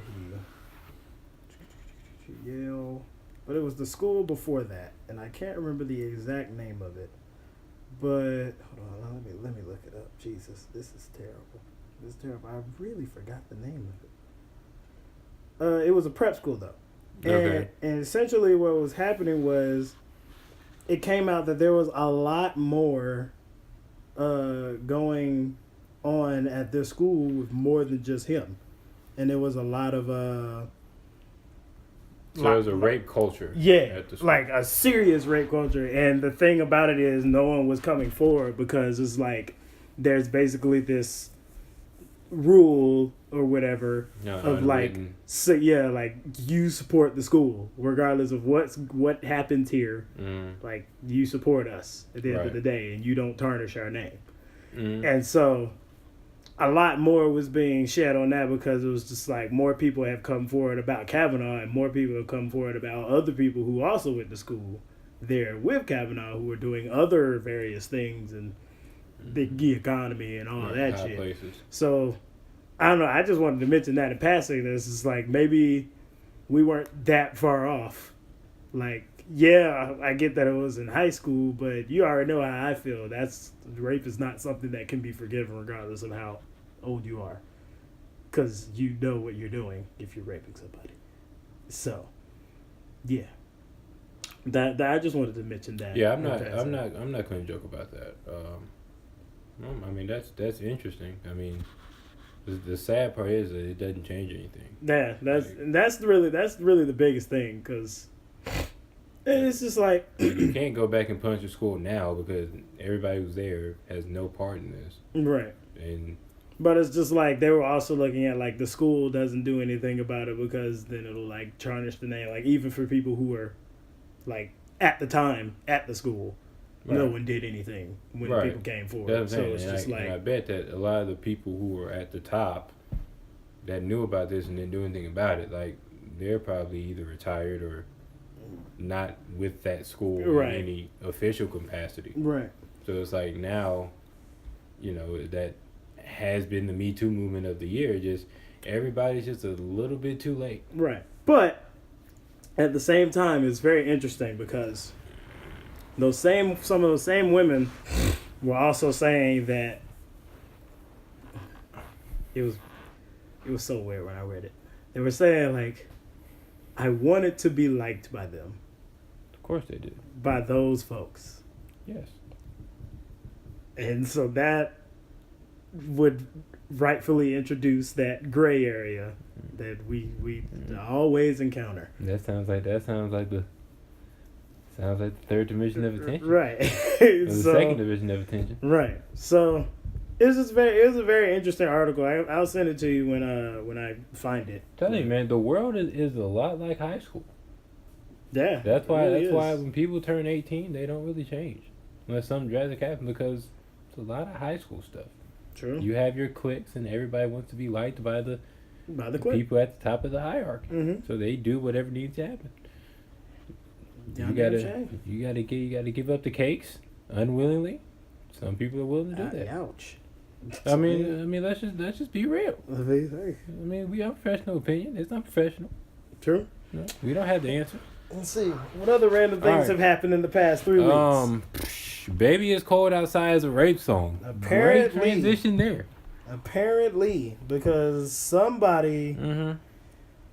he? Yale. But it was the school before that, and I can't remember the exact name of it. But hold on, let me look it up. Jesus, this is terrible. This is terrible. I really forgot the name of it. It was a prep school though, and essentially what was happening was, it came out that there was a lot more going on at this school with more than just him, and there was a lot of so there was a rape culture. Yeah, like a serious rape culture. And the thing about it is no one was coming forward because it's like there's basically this rule or whatever of like, so yeah, like you support the school regardless of what happens here. Like you support us at the end of the day, and you don't tarnish our name. And so a lot more was being shed on that because it was just like more people have come forward about Kavanaugh, and more people have come forward about other people who also went to school there with Kavanaugh who were doing other various things and the economy and all that shit. Places. So I don't know. I just wanted to mention that in passing. This is like maybe we weren't that far off. Like, yeah, I get that it was in high school, but you already know how I feel. Rape is not something that can be forgiven regardless of how old you are, because you know what you're doing if you're raping somebody. So, yeah, that I just wanted to mention that. Yeah, I'm not going to joke about that. I mean that's interesting. I mean, the sad part is that it doesn't change anything. Yeah, that's really the biggest thing, because it's just like you can't go back and punish the school now because everybody who's there has no part in this. Right. But it's just like they were also looking at like the school doesn't do anything about it because then it'll like tarnish the name. Like even for people who were like at the time at the school, no one did anything when people came forward. So it's just like, I bet that a lot of the people who were at the top that knew about this and didn't do anything about it, like they're probably either retired or not with that school in any official capacity. Right. So it's like now, that has been the Me Too movement of the year. Just everybody's just a little bit too late. Right. But at the same time, it's very interesting because some of those same women were also saying that it was so weird when I read it. They were saying like, I wanted to be liked by them. Of course they did. By those folks. Yes. And so that would rightfully introduce that gray area that we always encounter. That sounds like the third dimension of attention. Right. The second division of attention. Right. So it was a very interesting article. I'll send it to you when I find it. Tell you, man, the world is a lot like high school. Yeah. That's why when people turn 18, they don't really change unless something drastic happens, because it's a lot of high school stuff. True. You have your cliques, and everybody wants to be liked by the people at the top of the hierarchy. Mm-hmm. So they do whatever needs to happen. You gotta give up the cakes unwillingly. Some people are willing to do that. Ouch. I mean, let's just be real. I mean, we have professional opinion. It's not professional. True. No, we don't have the answer. Let's see. What other random things have happened in the past 3 weeks? Baby Is Cold Outside is a rape song. Apparently. Great transition there. Apparently, because somebody... Mm-hmm.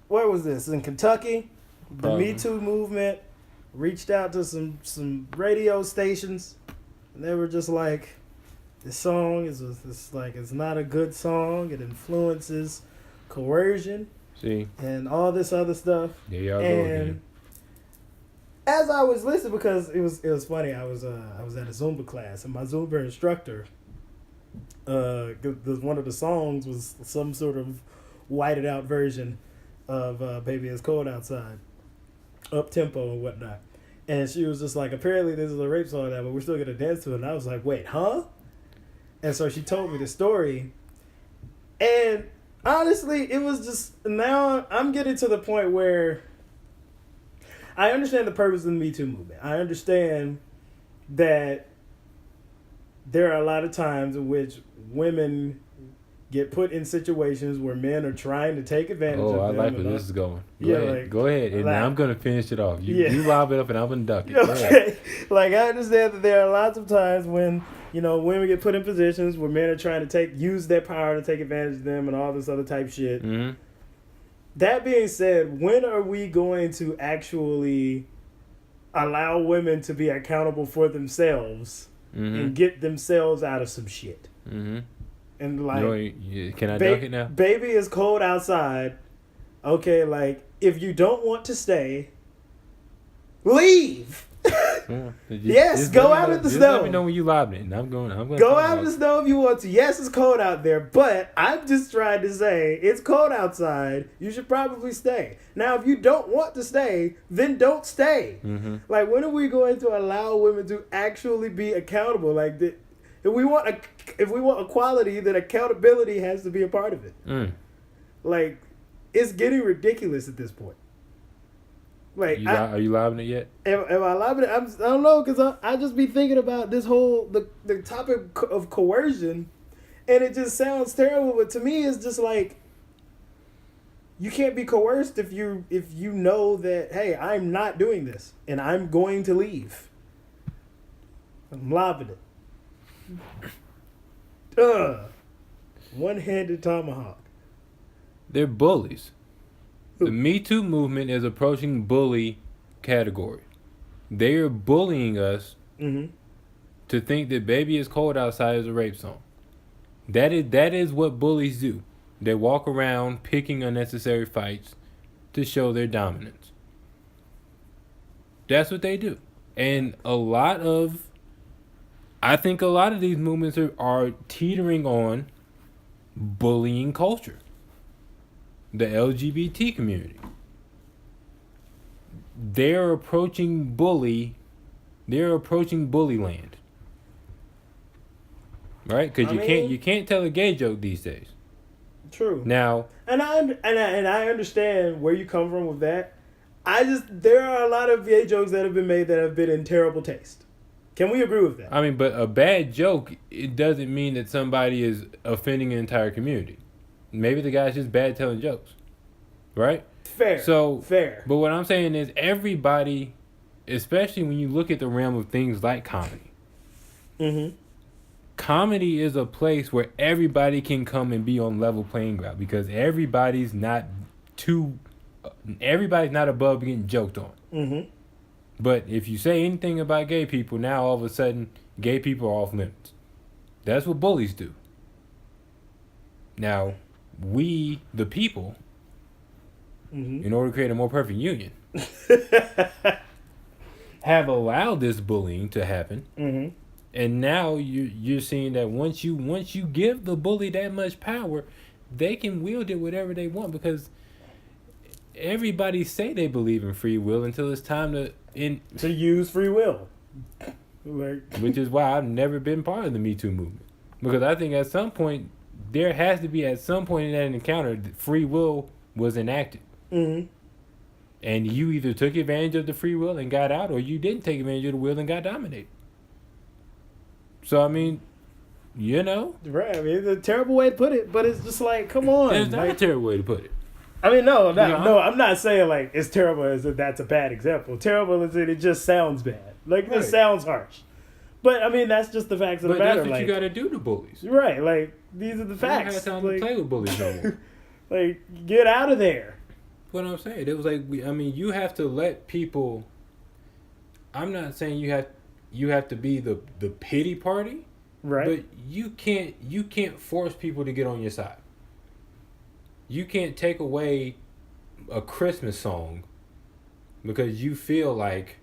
Where was this? In Kentucky? The Me Too movement reached out to some radio stations, and they were just like, this song is it's not a good song. It influences coercion. See? And all this other stuff. There y'all go again. As I was listening, because it was funny, I was at a Zumba class, and my Zumba instructor, one of the songs was some sort of whited out version of Baby It's Cold Outside, up tempo and whatnot. And she was just like, apparently this is a rape song now, but we're still gonna dance to it. And I was like, wait, huh? And so she told me the story. And honestly, it was just, now I'm getting to the point where I understand the purpose of the Me Too movement. I understand that there are a lot of times in which women get put in situations where men are trying to take advantage of them. I like where this is going. Go ahead. And like, I'm going to finish it off. You lob it up and I'm going to duck it. Okay. Like, I understand that there are lots of times when, women get put in positions where men are trying to use their power to take advantage of them and all this other type shit. Mm-hmm. That being said, when are we going to actually allow women to be accountable for themselves and get themselves out of some shit? Mm-hmm. And like, can I dunk it now? Baby It's Cold Outside. Okay, like, if you don't want to stay, leave. Yes, go out in the snow. Let me know when you lob it. And I'm going. Go out in the snow if you want to. Yes, it's cold out there, but I'm just trying to say it's cold outside. You should probably stay. Now, if you don't want to stay, then don't stay. Mm-hmm. Like, when are we going to allow women to actually be accountable? Like, if we want equality, then accountability has to be a part of it. Like, it's getting ridiculous at this point. Like, are you lobbing it yet? Am I lobbing it? I don't know, because I just be thinking about this whole the topic of coercion, and it just sounds terrible. But to me, it's just like, you can't be coerced if you know that, hey, I'm not doing this and I'm going to leave. I'm lobbing it. One-handed tomahawk. They're bullies. The Me Too movement is approaching bully category. They are bullying us to think that Baby It's Cold Outside is a rape song. That is what bullies do. They walk around picking unnecessary fights to show their dominance. That's what they do. And I think a lot of these movements are teetering on bullying culture. The LGBT community. They're approaching bully land. Right? Because you can't tell a gay joke these days. True. Now, and I understand where you come from with that. There are a lot of gay jokes that have been made that have been in terrible taste. Can we agree with that? I mean, but a bad joke, it doesn't mean that somebody is offending an entire community. Maybe the guy's just bad telling jokes, right? Fair. But what I'm saying is everybody, especially when you look at the realm of things like comedy, comedy is a place where everybody can come and be on level playing ground because everybody's not above getting joked on. But if you say anything about gay people, now all of a sudden gay people are off limits. That's what bullies do. Now, we, the people, in order to create a more perfect union, have allowed this bullying to happen. And now you're seeing that once you give the bully that much power, they can wield it whatever they want because everybody say they believe in free will until it's time to use free will. Which is why I've never been part of the Me Too movement. Because I think at some point, there has to be at some point in that encounter, free will was enacted. And you either took advantage of the free will and got out, or you didn't take advantage of the will and got dominated. So, I mean, Right, I mean, it's a terrible way to put it, but it's just like, come on. It's not a terrible way to put it. I mean, no, I'm not saying like it's terrible as if that's a bad example. Terrible as in it just sounds bad. Like, it sounds harsh. But, I mean, that's just the facts of the matter. But that's what you got to do to bullies. Right, like, these are the facts. I don't have time to play with bullies no more. Like, get out of there. What I'm saying, it was like, you have to let people. I'm not saying you have to be the pity party, right? But you can't force people to get on your side. You can't take away a Christmas song because you feel like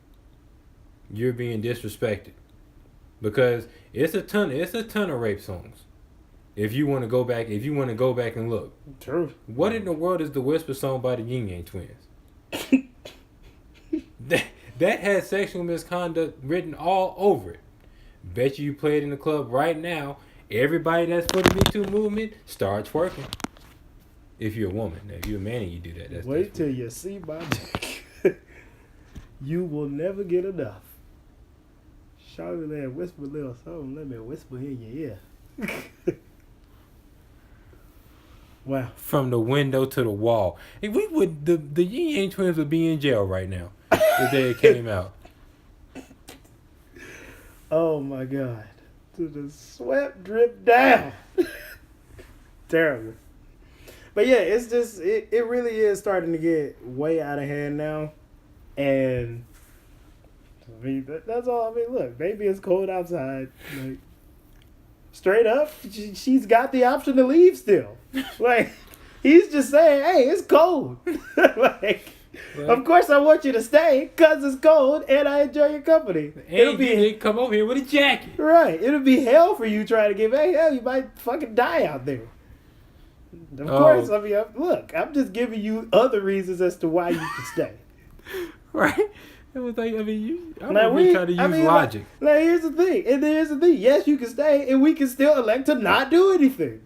you're being disrespected. Because it's a ton of rape songs. If you want to go back and look. True. What in the world is the Whisper song by the Yin Yang Twins? that had sexual misconduct written all over it. Bet you play it in the club right now. Everybody that's for the Me Too movement starts twerking. If you're a woman. Now, if you're a man and you do that, Wait till you see my dick. You will never get enough. Shawty there, whisper a little something. Let me whisper in your ear. Wow. From the window to the wall. And we would the Yin Yang Twins would be in jail right now the day it came out. Oh my God. To the sweat drip down. Terrible. But yeah, it's just it really is starting to get way out of hand now. And I mean that's all. I mean, look, maybe it's cold outside. Like, straight up, she's got the option to leave still. Like, he's just saying, hey, it's cold. Like, of course I want you to stay because it's cold and I enjoy your company. And you didn't come over here with a jacket. Right. It'll be hell for you trying to get back. Hell, you might fucking die out there. Of course, I mean, look, I'm just giving you other reasons as to why you should stay. Right? It was like, I mean, I'm trying to use logic. Now, here's the thing. And here's the thing. Yes, you can stay, and we can still elect to not do anything.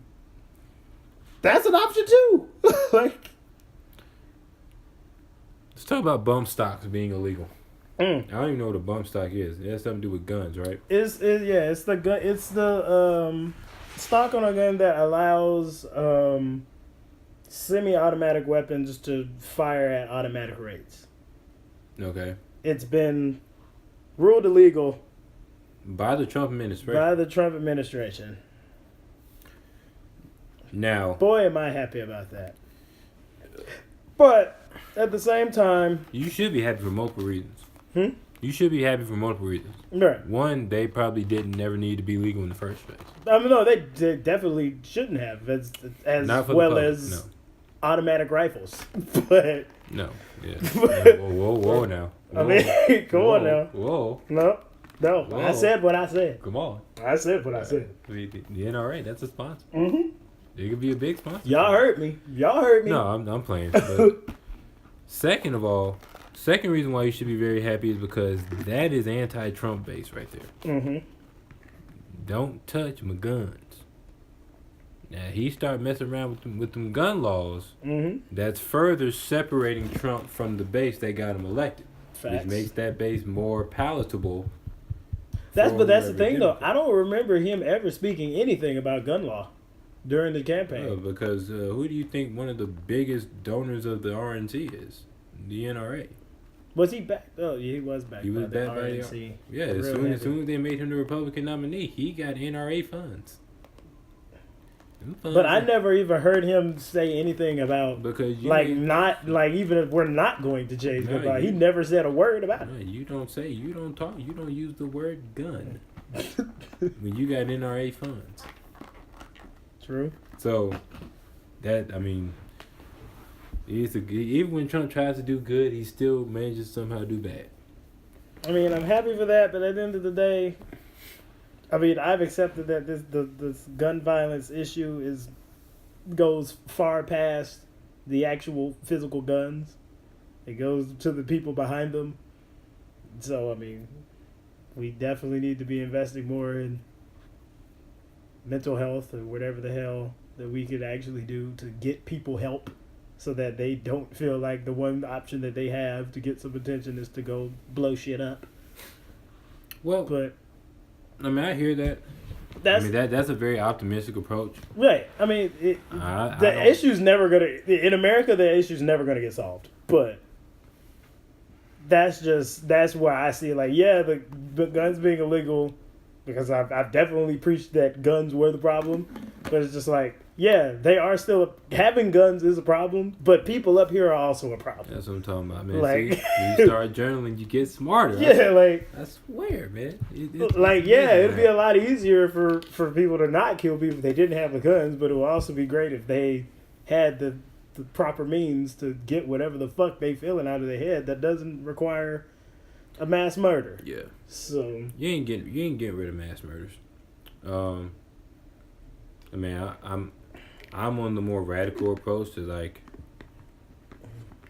That's an option, too. Like, let's talk about bump stocks being illegal. I don't even know what a bump stock is. It has something to do with guns, right? It's the gun. It's the stock on a gun that allows semi-automatic weapons to fire at automatic rates. Okay. It's been ruled illegal by the Trump administration. Now, boy, am I happy about that. But at the same time, you should be happy for multiple reasons. You should be happy for multiple reasons. Right. One, they probably never need to be legal in the first place. I mean, no, they definitely shouldn't have, as well as automatic rifles. But no, yeah. Whoa now. Whoa. I mean, come on now. Whoa. No. Whoa. I said what I said. Come on. I said what I said. The NRA, that's a sponsor. Mm-hmm. It could be a big sponsor. Y'all heard me. No, I'm playing. But second reason why you should be very happy is because that is anti-Trump base right there. Mm-hmm. Don't touch my guns. Now, he start messing around with them gun laws. Mm-hmm. That's further separating Trump from the base that got him elected. Facts. Which makes that base more palatable. That's the thing, though. I don't remember him ever speaking anything about gun law during the campaign. Because who do you think one of the biggest donors of the RNC is? The NRA. Was he back? Oh, yeah, he was back. He was back by the RNC. Yeah, as soon as they made him the Republican nominee, he got NRA funds. But I never even heard him say anything about even if we're not going to change the law. He never said a word about it. No, you don't talk, you don't use the word gun when you got NRA funds. True. So that, I mean, even when Trump tries to do good, he still manages to somehow do bad. I mean, I'm happy for that, but at the end of the day, I mean, I've accepted that this gun violence issue goes far past the actual physical guns. It goes to the people behind them. So, I mean, we definitely need to be investing more in mental health or whatever the hell that we could actually do to get people help so that they don't feel like the one option that they have to get some attention is to go blow shit up. Well, but I mean, I hear that. That's a very optimistic approach. Right. I mean, the issue's never going to... In America, the issue's never going to get solved. But that's where I see, like, yeah, the guns being illegal, because I've definitely preached that guns were the problem. But it's just like, yeah, they are still... Having guns is a problem, but people up here are also a problem. That's what I'm talking about, man. Like, see, when you start journaling, you get smarter. Yeah, I swear, man. It'd be a lot easier for people to not kill people if they didn't have the guns, but it would also be great if they had the proper means to get whatever the fuck they feeling out of their head that doesn't require a mass murder. Yeah. So you ain't getting rid of mass murders. I mean, I'm on the more radical approach to like.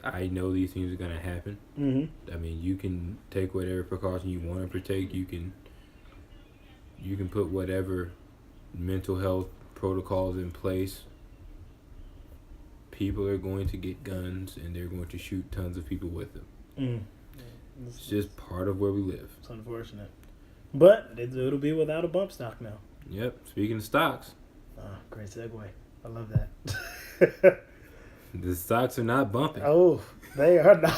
I know these things are gonna happen. Mm-hmm. I mean, you can take whatever precaution you want to take. You can put whatever mental health protocols in place. People are going to get guns and they're going to shoot tons of people with them. Mm. It's just part of where we live. It's unfortunate. But it'll be without a bump stock now. Yep. Speaking of stocks. Great segue. I love that. The stocks are not bumping. Oh, they are not.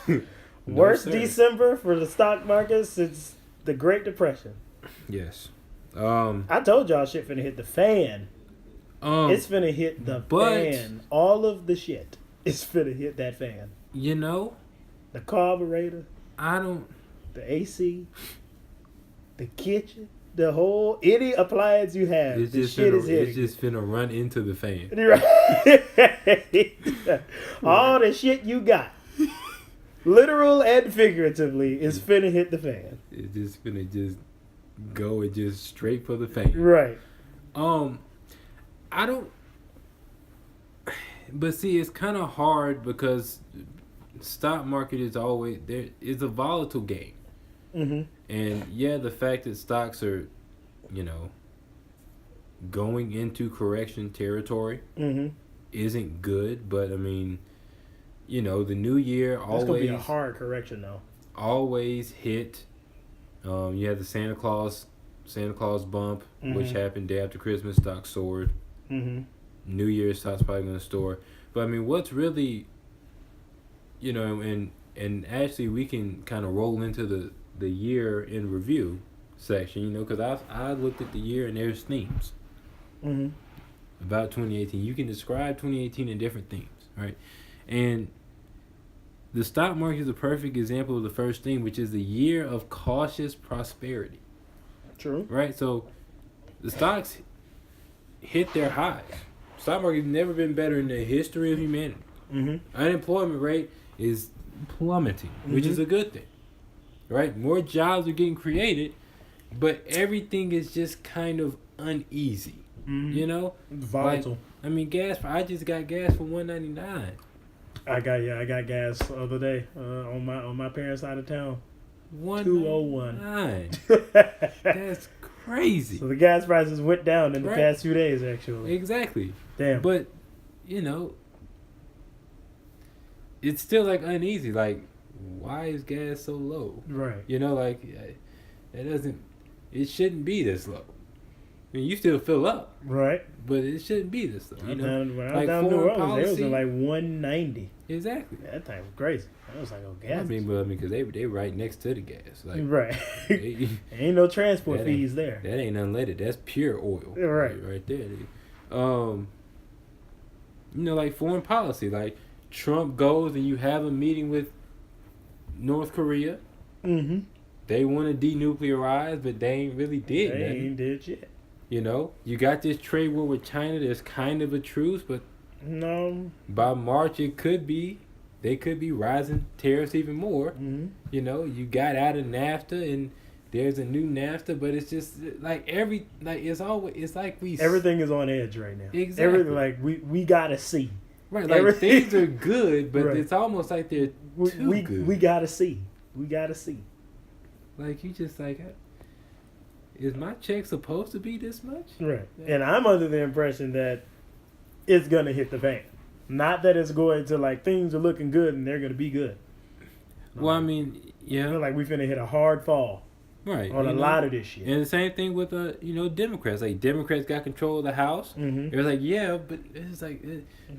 No, Worst sir. December for the stock market since the Great Depression. Yes. I told y'all shit finna hit the fan. It's finna hit the fan. All of the shit is finna hit that fan. You know, The carburetor, the AC, the kitchen, the whole any appliance you have. It's The just shit finna, is hitting. it's just finna run into the fan. Right. All the shit you got, literal and figuratively, is finna hit the fan. It's just finna just go and just straight for the fan. Right. I don't. But see, it's kind of hard because stock market is always there. It's a volatile game, and yeah, the fact that stocks are, going into correction territory isn't good. But I mean, the new year always. That's gonna be a hard correction though. Always hit. You had the Santa Claus bump, which happened day after Christmas. Stock soared. New Year's stock's probably going to soar. But I mean, what's really, and actually we can kind of roll into the year in review section, because I looked at the year and there's themes about 2018. You can describe 2018 in different themes, right? And the stock market is a perfect example of the first theme, which is the year of cautious prosperity. True. Right? So the stocks hit their highs. Stock market's never been better in the history of humanity. Unemployment rate is plummeting, which is a good thing. Right? More jobs are getting created, but everything is just kind of uneasy. Volatile. Like, I mean, gas. I just got gas for $1.99. I got gas the other day on my parents' side of town. $2.01. That's crazy. So the gas prices went down in the past few days, actually. Exactly. Damn. But it's still like uneasy. Like, why is gas so low? Right. It shouldn't be this low. I mean, you still fill up. Right. But it shouldn't be this low. When I was down in New Orleans, they was at like $1.90. Exactly. Yeah, that time was crazy. I was like, oh, gas. I mean, because they right next to the gas. Like, right. Ain't no transport fees there. That ain't unleaded. That's pure oil. Right. Right there. Like foreign policy. Like, Trump goes and you have a meeting with North Korea. They want to denuclearize, but they ain't really did nothing. They ain't did shit. You got this trade war with China. There's kind of a truce, but no. By March they could be rising tariffs even more. You got out of NAFTA and there's a new NAFTA, but it's just like everything is on edge right now. Exactly. Everything we gotta see. Right, like things are good, but it's almost like they're too good. We gotta see. We gotta see. Like, you just like, is my check supposed to be this much? Right. And I'm under the impression that it's going to hit the fan. Not that it's going to, like, things are looking good and they're going to be good. Well, I mean, yeah. I feel like we finna hit a hard fall. Right. On a lot of this shit. And the same thing with, Democrats. Like, Democrats got control of the House. It was like, yeah, but it's like...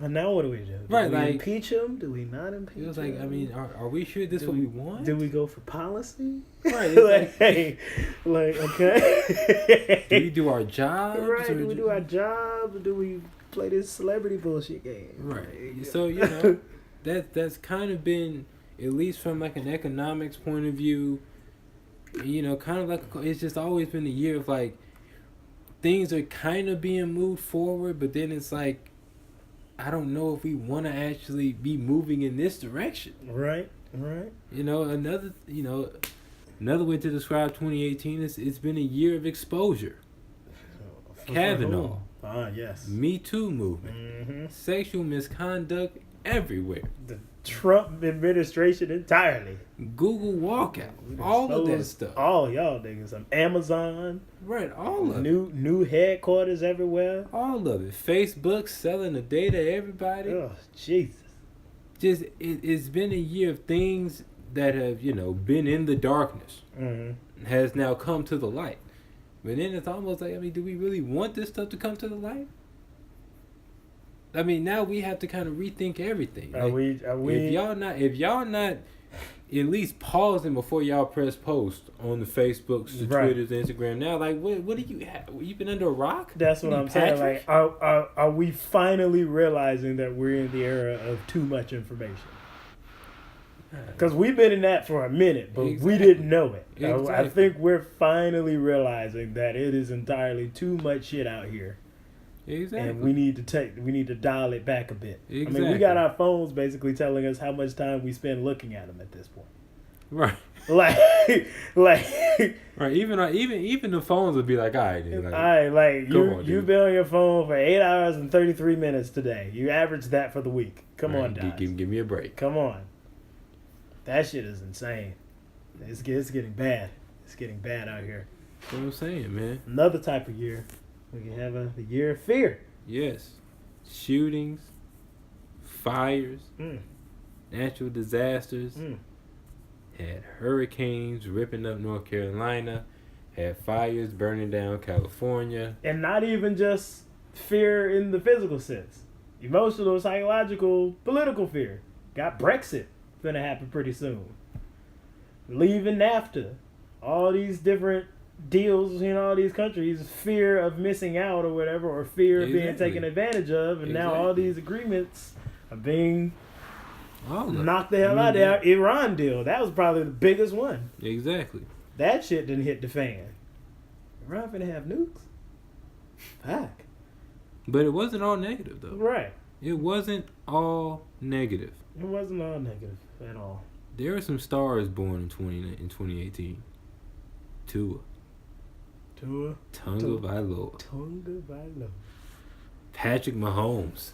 But now what do we do? Do we impeach them? Do we not impeach them? It was like, I mean, are we sure this is what we want? Do we go for policy? Right. Okay. Do we do our job? Right. Do we do our job? Or do we play this celebrity bullshit game? Right. So, that's kind of been, at least from, like, an economics point of view... kind of like it's just always been a year of like things are kind of being moved forward, but then it's like I don't know if we want to actually be moving in this direction. Right. Another way to describe 2018 is it's been a year of exposure. Kavanaugh. Yes. Me Too movement. Mm-hmm. Sexual misconduct everywhere. The Trump administration entirely. Google walkout. All of that stuff. All y'all niggas. Amazon. Right, all of it. New headquarters everywhere. All of it. Facebook selling the data to everybody. Oh, Jesus. Just, it's been a year of things that have, been in the darkness. Mm-hmm. Has now come to the light. But then it's almost like, do we really want this stuff to come to the light? Now we have to kind of rethink everything. Are we? If y'all not at least pausing before y'all press post on the Facebooks, the Twitters, the Instagram now, what do you have? You been under a rock? That's what I'm saying. Like, are we finally realizing that we're in the era of too much information? Because we've been in that for a minute, but we didn't know it. Exactly. I think we're finally realizing that it is entirely too much shit out here. Exactly. And we need to dial it back a bit. Exactly. We got our phones basically telling us how much time we spend looking at them at this point. Right. Like right. Even the phones would be like, all right, dude, you've been on your phone for 8 hours and 33 minutes today. You averaged that for the week. Come on, guys. Give me a break. Come on. That shit is insane. It's getting bad. It's getting bad out here. That's what I'm saying, man. Another type of year. We can have the year of fear. Yes. Shootings, fires, natural disasters. Had hurricanes ripping up North Carolina. Had fires burning down California. And not even just fear in the physical sense. Emotional, psychological, political fear. Got Brexit gonna happen pretty soon. Leaving NAFTA. All these different deals in all these countries, fear of missing out or whatever, or fear of being taken advantage of, and now all these agreements are being knocked the hell out of there. Iran deal, that was probably the biggest one. Exactly. That shit didn't hit the fan. Iran finna have nukes? Fuck. But it wasn't all negative, though. Right. It wasn't all negative. It wasn't all negative at all. There were some stars born in 2018. Tua. Tonga Vailoa. Patrick Mahomes.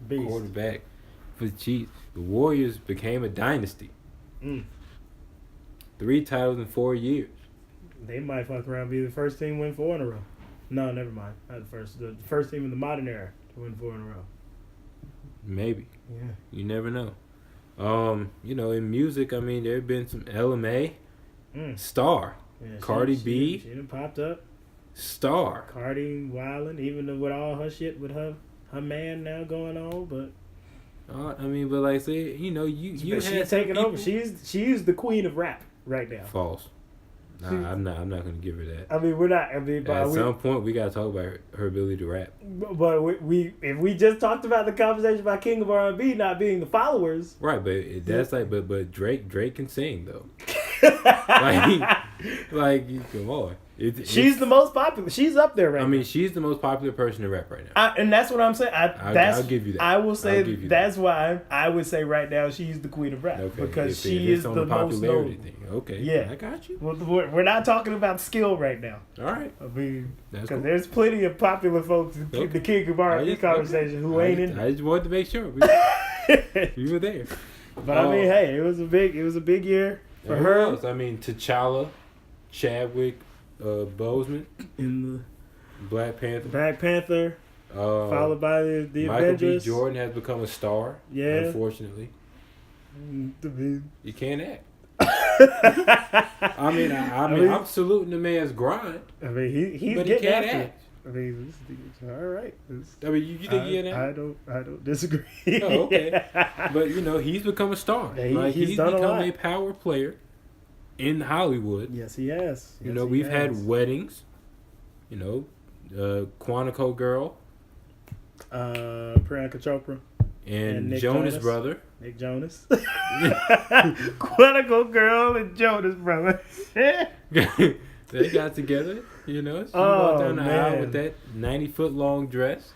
Beast. Quarterback for the Chiefs. The Warriors became a dynasty. 3 titles in 4 years. They might fuck around and be the first team to win 4 in a row. No, never mind. Not the first. The first team in the modern era to win 4 in a row. Maybe. Yeah. You never know. In music, there have been some LMA. Star. Yeah, Cardi B. She done popped up. Star. Cardi wildin', even with all her shit with her man now going on, but. But like say, you she's taking over. She's the queen of rap right now. False. Nah, I'm not gonna give her that. We're not. At some point, we gotta talk about her ability to rap. But if we just talked about the conversation about King of R&B not being the followers, right? But that's but Drake can sing though. Come on. She's the most popular. She's up there right now. She's the most popular person to rap right now. And that's what I'm saying. I'll give you that. I will say that's why I would say right now she's the queen of rap. Okay. Because she is the most known. Thing. Okay. Yeah. I got you. Well, we're not talking about skill right now. All right. Because there's plenty of popular folks in the King of R&B conversation who ain't in there. I just wanted to make sure we were there. But hey, it was a big year for her. T'Challa, Chadwick Boseman in the Black Panther. Followed by the Michael Avengers. B. Jordan has become a star. Yeah. Unfortunately. You can't act. I'm saluting the man's grind. He's but getting he can't after act. It's all right. You think he can act? I don't disagree. Oh, okay. But he's become a star. Yeah, he's become a power player in Hollywood. Yes, he has. We've had weddings. Quantico Girl. Priyanka Chopra. And Nick Jonas brother. Nick Jonas. Quantico Girl and Jonas brother. They got together, She walked down the aisle with that 90-foot long dress.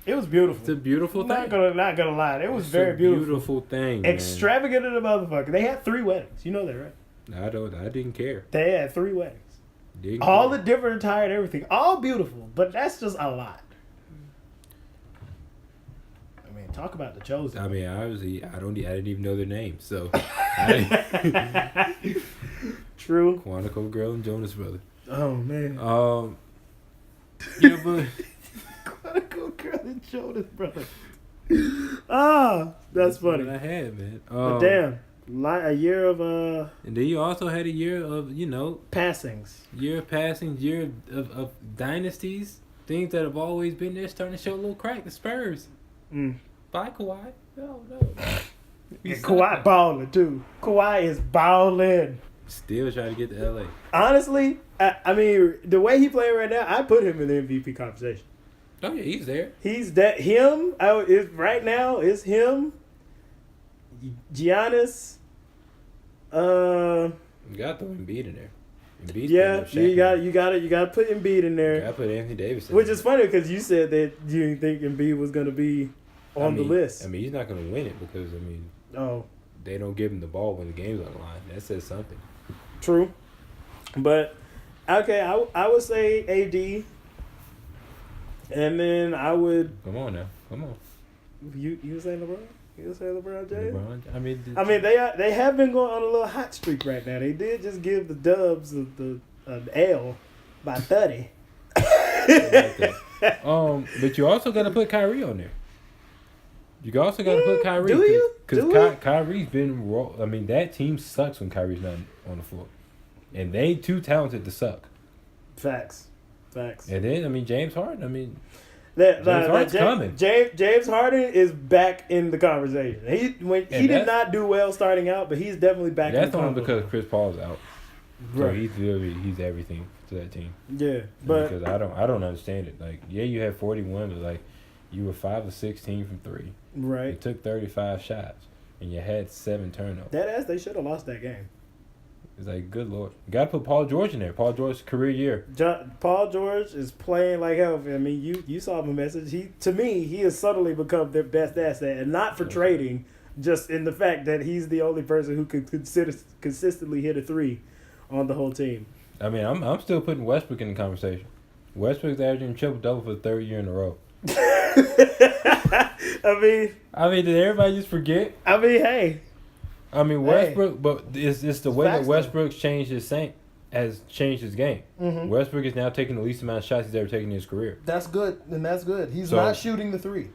It was beautiful. It's a beautiful thing. Not gonna lie. It was very beautiful. Beautiful thing. Extravagant in the motherfucker. They had 3 weddings. You know that, right? I didn't care. They had 3 weddings. All the different attire and everything, all beautiful, but that's just a lot. I mean, talk about the chosen. I mean, obviously, I didn't even know their names, so. True. Quantico Girl and Jonas Brother. Oh man. Yeah, but Quantico Girl and Jonas Brother. Ah, that's funny. What I had, man. But damn, a year of And then you also had a year of passings. Year of dynasties, things that have always been there, starting to show a little crack. The Spurs. Bye, Kawhi. No. And Kawhi balling too. Kawhi is balling. Still trying to get to LA. Honestly, I mean, the way he playing right now, I put him in the MVP conversation. Oh yeah, he's there. He's that him. Right now is him. Giannis. You got to throw Embiid in there. You got to put Embiid in there. You got to put Anthony Davis in Which there. is funny because you said that you didn't think Embiid was going to be on the list. I mean, he's not going to win it because they don't give him the ball when the game's on the line. That says something. True, but okay, I would say AD, and then I would. Come on now, come on. You say LeBron? You say LeBron James? LeBron. I mean, they have been going on a little hot streak right now. They did just give the Dubs the L by 30. But you also got to put Kyrie on there. You also got to put Kyrie. Do you? Because Kyrie's been raw. I mean, that team sucks when Kyrie's not on the floor. And they too talented to suck. Facts. And then, I mean, James Harden. James Harden's coming. James Harden is back in the conversation. He did not do well starting out, but he's definitely back in the conversation. That's only because Chris Paul's out. Right. So he's everything to that team. Yeah. But because I don't understand it. Like, yeah, you had 41, but like you were 5 of 16 from 3. Right. You took 35 shots and you had 7 turnovers. They should have lost that game. It's like, good Lord. You got to put Paul George in there. Paul George's career year. Paul George is playing like hell. I mean, you saw the message. He has suddenly become their best asset, and not for trading, just in the fact that he's the only person who could consistently hit a 3 on the whole team. I mean, I'm still putting Westbrook in the conversation. Westbrook's averaging triple-double for the 3rd year in a row. I mean, did everybody just forget? I mean, hey. I mean, Westbrook, but it's the way that Westbrook's changed his game. Mm-hmm. Westbrook is now taking the least amount of shots he's ever taken in his career. That's good, and that's good. He's not shooting the 3.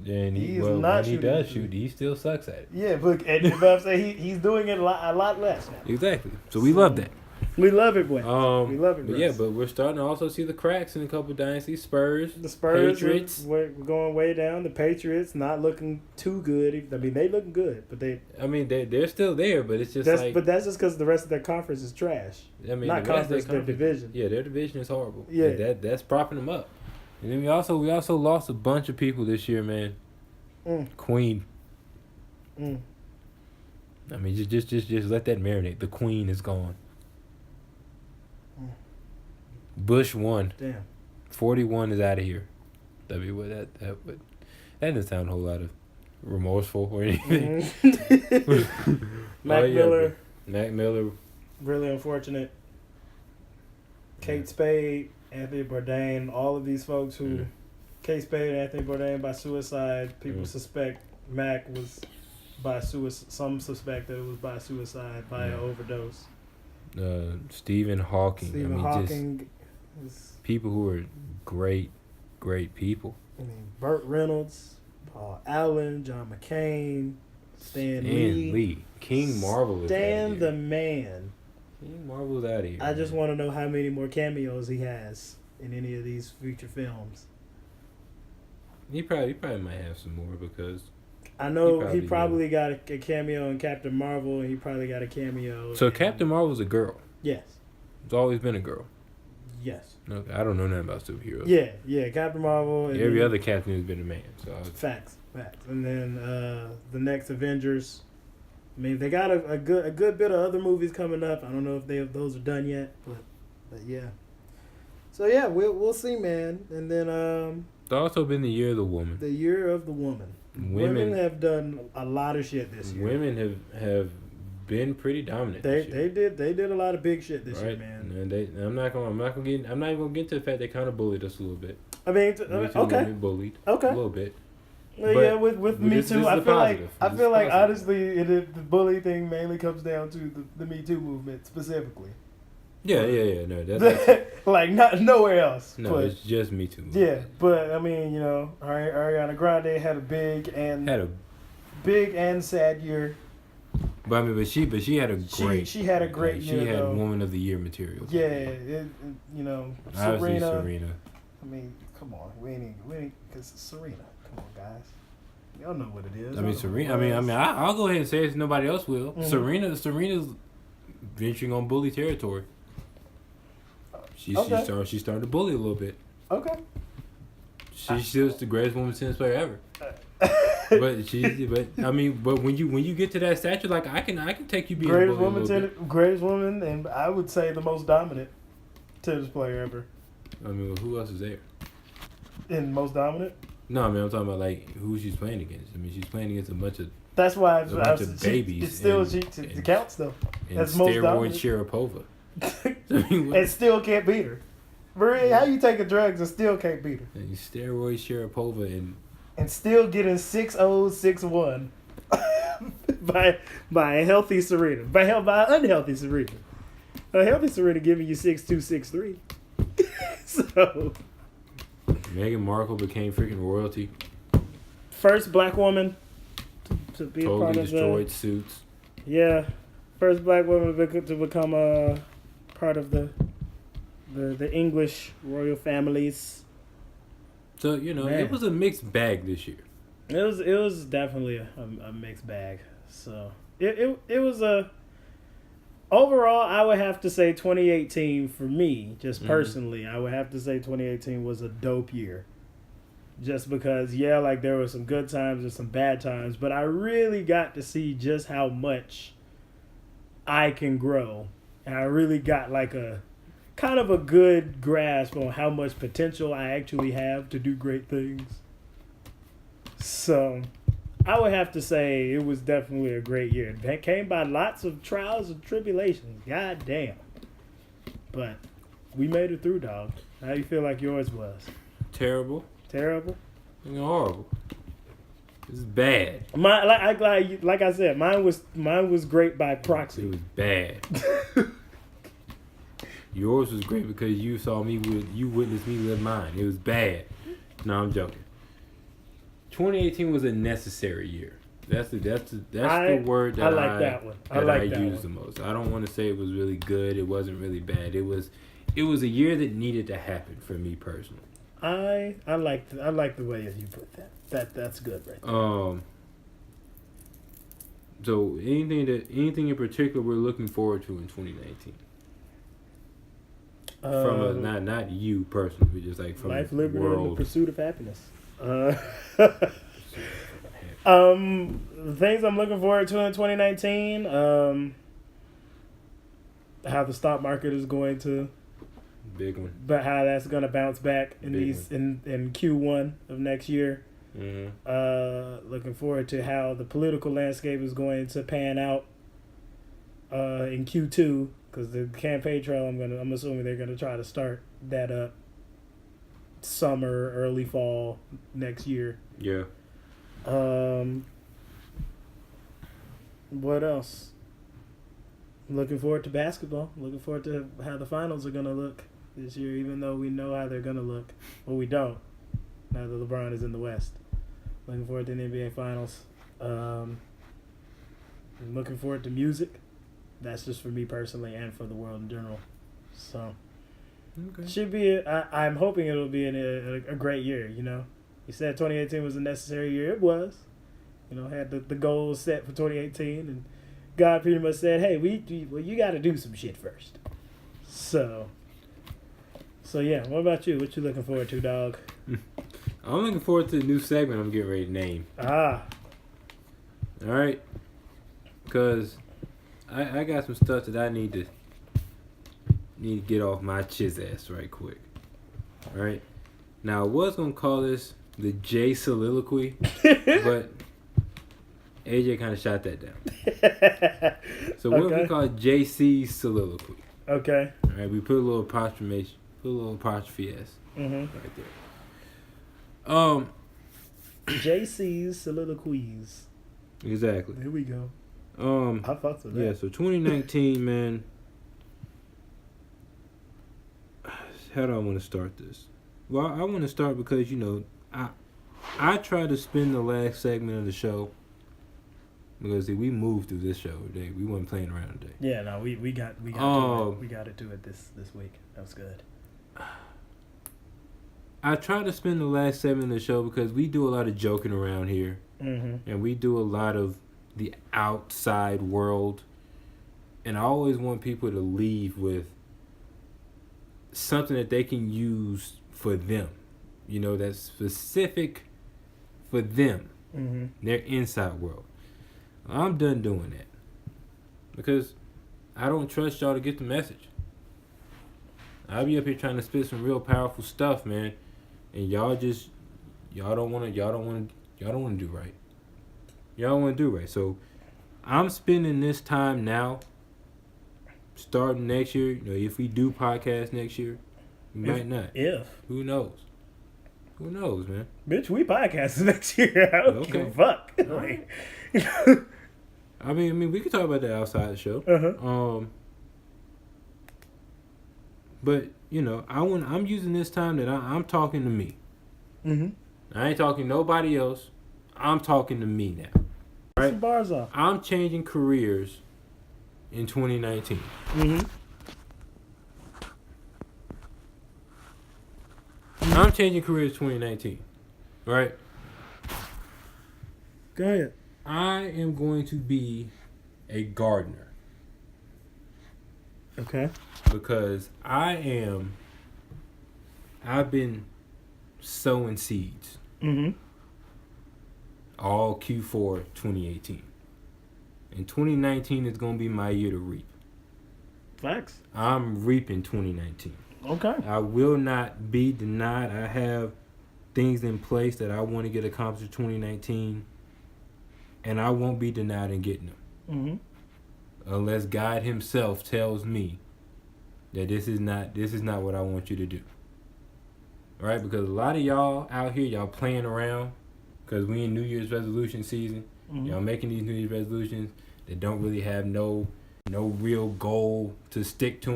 And when he does shoot, he still sucks at it. Yeah, but I'm saying he's doing it a lot less now. Exactly. So we love that. We love it, boy. We love it, but yeah, but we're starting to also see the cracks in a couple of dynasties. The Spurs, Patriots. We're going way down. The Patriots not looking too good. I mean, they looking good, but they're still there, but it's just but that's just because the rest of their conference is trash. I mean, not conference, their division. Yeah, their division is horrible. Yeah, and that's propping them up. And then we also lost a bunch of people this year, man. Queen. I mean, just let that marinate. The Queen is gone. Bush won. Damn. 41 is out of here. I mean, that doesn't sound a whole lot of remorseful or anything. Mac Miller. Really unfortunate. Kate Spade, Anthony Bourdain, all of these folks who Kate Spade and Anthony Bourdain by suicide. People suspect Mac was by suicide. Some suspect that it was by suicide, by an overdose. Stephen Hawking. Hawking. People who are great people. I mean, Burt Reynolds, Paul Allen, John McCain, Stan Lee. King Marvel is out of here. Stan the man. King Marvel's out of here. I just want to know how many more cameos he has in any of these future films. He probably might have some more because I know he probably got a cameo in Captain Marvel, and he probably got a cameo. So Captain Marvel's a girl. Yes. It's always been a girl. Yes. Okay, I don't know nothing about superheroes. Yeah, Captain Marvel. And every other Captain has been a man. So facts. And then the next Avengers. I mean, they got a good bit of other movies coming up. I don't know if those are done yet, but yeah. So yeah, we'll see, man. And then it's also been the year of the woman. The year of the woman. Women have done a lot of shit this year. Women have been pretty dominant. They did a lot of big shit this year, man. And I'm not even gonna get to the fact they kind of bullied us a little bit. I mean, okay, bullied. Okay. A little bit. Well, yeah, with Me Too, I feel like honestly, the bully thing mainly comes down to the Me Too movement specifically. Yeah. No, that's like not nowhere else. No, but, it's just Me Too. Yeah, but I mean, you know, Ariana Grande had a big and sad year. But I mean, but she had a great. She had a great year. She had though. Woman of the Year material. Yeah, you know, Serena. I mean, come on, we ain't because Serena. Come on, guys. Y'all know what it is. I mean, Serena. I'll go ahead and say it. If nobody else will. Mm-hmm. Serena's venturing on bully territory. She's starting to bully a little bit. Okay. She's still the greatest women's tennis player ever. but when you get to that stature, like I can take you being greatest woman, and I would say the most dominant tennis player ever. I mean, who else is there? And most dominant? No, I mean I'm talking about like who she's playing against. I mean she's playing against a bunch of. That's why babies. It's still it counts though. That's most dominant. Sharapova. And still can't beat her. Marie, how you taking drugs and still can't beat her? And steroid Sharapova and still getting 6-0, 6-1 by a healthy Serena. By an unhealthy Serena. A healthy Serena giving you 6-2, 6-3. So Meghan Markle became freaking royalty. First black woman to be totally a part of destroyed Suits. Yeah, first black woman to become a part of the English royal families. So it was a mixed bag this year. It was definitely a mixed bag. So it was a overall. I would have to say 2018 for me, just personally. I would have to say 2018 was a dope year. Just because, like there were some good times and some bad times, but I really got to see just how much I can grow, and I really got like a kind of a good grasp on how much potential I actually have to do great things. So I would have to say it was definitely a great year. It came by lots of trials and tribulations. God damn. But we made it through, dog. How do you feel like yours was? Terrible. Horrible. It's bad. Like I said, mine was great by proxy. It was bad. Yours was great because you witnessed me live mine. It was bad. No, I'm joking. 2018 was a necessary year. That's the word that I use the most. I don't want to say it was really good. It wasn't really bad. It was a year that needed to happen for me personally. I like the way you put that. That's good right there. So anything in particular we're looking forward to in 2019? From not you personally, but just like from life, the liberty, world. and the pursuit of happiness. The things I'm looking forward to in 2019, how the stock market is going to, big one, but how that's going to bounce back in in Q1 of next year. Mm-hmm. Looking forward to how the political landscape is going to pan out in Q2. Because the campaign trail, I'm assuming they're gonna try to start that up summer, early fall next year. Yeah. What else? Looking forward to basketball. Looking forward to how the finals are gonna look this year, even though we know how they're gonna look. Well, we don't. Now that LeBron is in the West. Looking forward to the NBA finals. Looking forward to music. That's just for me personally and for the world in general. So, should be. I'm hoping it'll be a great year. You said 2018 was a necessary year. It was. Had the goals set for 2018, and God pretty much said, "Hey, you got to do some shit first." So yeah. What about you? What you looking forward to, dog? I'm looking forward to the new segment I'm getting ready to name. All right. Because I got some stuff that I need to get off my ass right quick. All right. Now I was gonna call this the J soliloquy, but AJ kind of shot that down. So what if we call it JC's soliloquy? Okay. All right, we put a little apostrophe S right there. JC's soliloquies. Exactly. There we go. I fucked with that. Yeah, so 2019, man. How do I want to start this? Well, I want to start because, you know, I try to spend the last segment of the show because see, we moved through this show today. We weren't playing around today. Yeah, no, we got to do it this week. That was good. I try to spend the last segment of the show because we do a lot of joking around here, and we do a lot of the outside world, and I always want people to leave with something that they can use for them, you know, that's specific for them, their inside world. I'm done doing that because I don't trust y'all to get the message. I'll be up here trying to spit some real powerful stuff, man, and y'all don't want to do right. Y'all want to do right. So I'm spending this time now, starting next year. You know, if we do podcast next year, we might not. Who knows? Who knows, man? Bitch, we podcast next year. I don't give a fuck. Right. I mean, we could talk about that outside the show. But you know, I'm using this time that I'm talking to me. I ain't talking to nobody else. I'm talking to me now. Right? Some bars off. I'm changing careers in 2019. I'm changing careers 2019. Right? Go ahead. I am going to be a gardener. Okay. Because I've been sowing seeds. All Q4 2018. And 2019 is going to be my year to reap. Facts. I'm reaping 2019. Okay. I will not be denied. I have things in place that I want to get accomplished in 2019. And I won't be denied in getting them. Unless God himself tells me that this is not what I want you to do. Right? Because a lot of y'all out here, y'all playing around because we in New Year's resolution season. Y'all making these New Year's resolutions that don't really have no real goal to stick to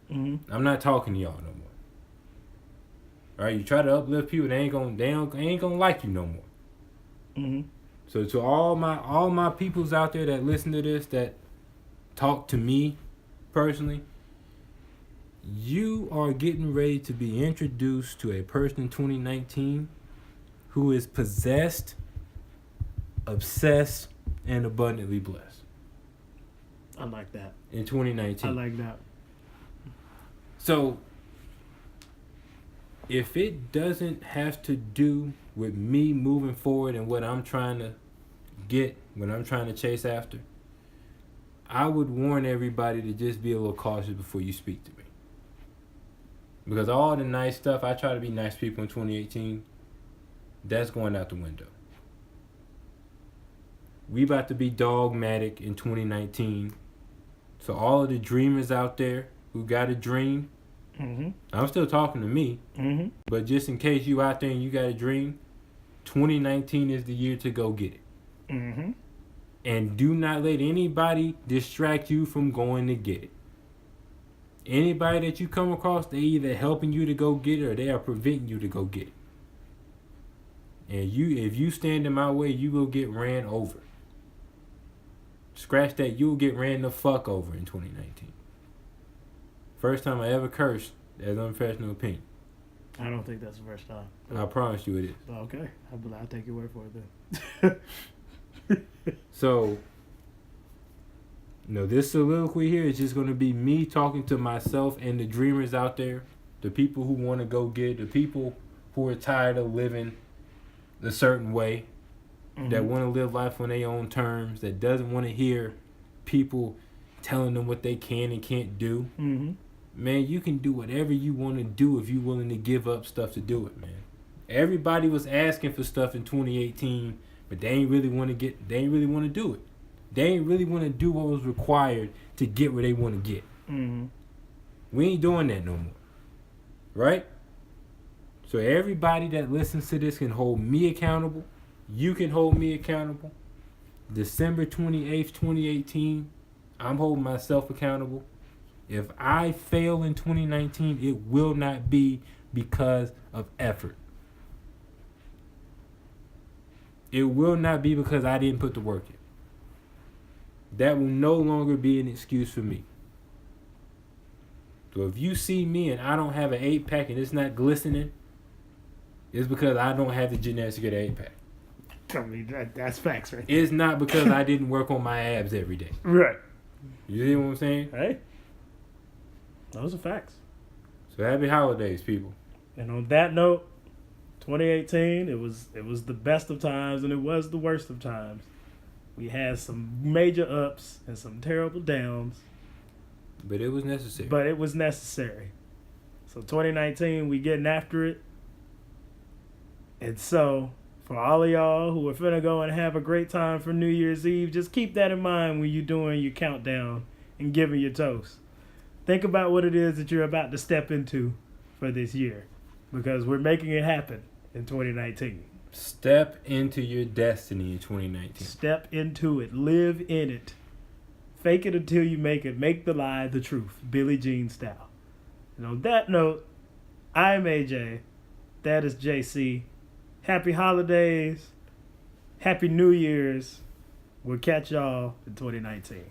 them. I'm not talking to y'all no more. All right? You try to uplift people, they ain't gonna like you no more. So to all my peoples out there that listen to this, that talk to me personally, you are getting ready to be introduced to a person in 2019 who is possessed, obsessed, and abundantly blessed. I like that. In 2019. I like that. So, if it doesn't have to do with me moving forward and what I'm trying to get, what I'm trying to chase after, I would warn everybody to just be a little cautious before you speak to me. Because all the nice stuff, I try to be nice people in 2018, that's going out the window. We about to be dogmatic in 2019. So all of the dreamers out there who got a dream, I'm still talking to me, but just in case you out there and you got a dream, 2019 is the year to go get it. And do not let anybody distract you from going to get it. Anybody that you come across, they either helping you to go get it or they are preventing you to go get it. And if you stand in my way, you will get ran over. Scratch that, you'll get ran the fuck over in 2019. First time I ever cursed as Unprofessional Opinion. I don't think that's the first time. I promise you it is. Okay. I'll take your word for it then. So, you know, this soliloquy here is just going to be me talking to myself and the dreamers out there, the people who want to go get, the people who are tired of living a certain way, that want to live life on their own terms, that doesn't want to hear people telling them what they can and can't do. Man, you can do whatever you want to do if you're willing to give up stuff to do it, man. Everybody was asking for stuff in 2018 but they ain't really want to do it. They ain't really want to do what was required to get where they want to get. Mm-hmm. We ain't doing that no more. Right? So everybody that listens to this can hold me accountable. You can hold me accountable. December 28th, 2018, I'm holding myself accountable. If I fail in 2019, it will not be because of effort. It will not be because I didn't put the work in. That will no longer be an excuse for me. So if you see me and I don't have an 8-pack and it's not glistening, it's because I don't have the genetics to get an 8-pack. I mean, that's facts, right? It's not because I didn't work on my abs every day. Right. You see what I'm saying? Hey, those are facts. So happy holidays, people. And on that note, 2018, it was the best of times and it was the worst of times. We had some major ups and some terrible downs. But it was necessary. But it was necessary. So 2019, we getting after it. And so, for all of y'all who are finna go and have a great time for New Year's Eve, just keep that in mind when you're doing your countdown and giving your toast. Think about what it is that you're about to step into for this year. Because we're making it happen in 2019. Step into your destiny in 2019. Step into it. Live in it. Fake it until you make it. Make the lie the truth. Billie Jean style. And on that note, I'm AJ. That is JC. Happy holidays. Happy New Year's. We'll catch y'all in 2019.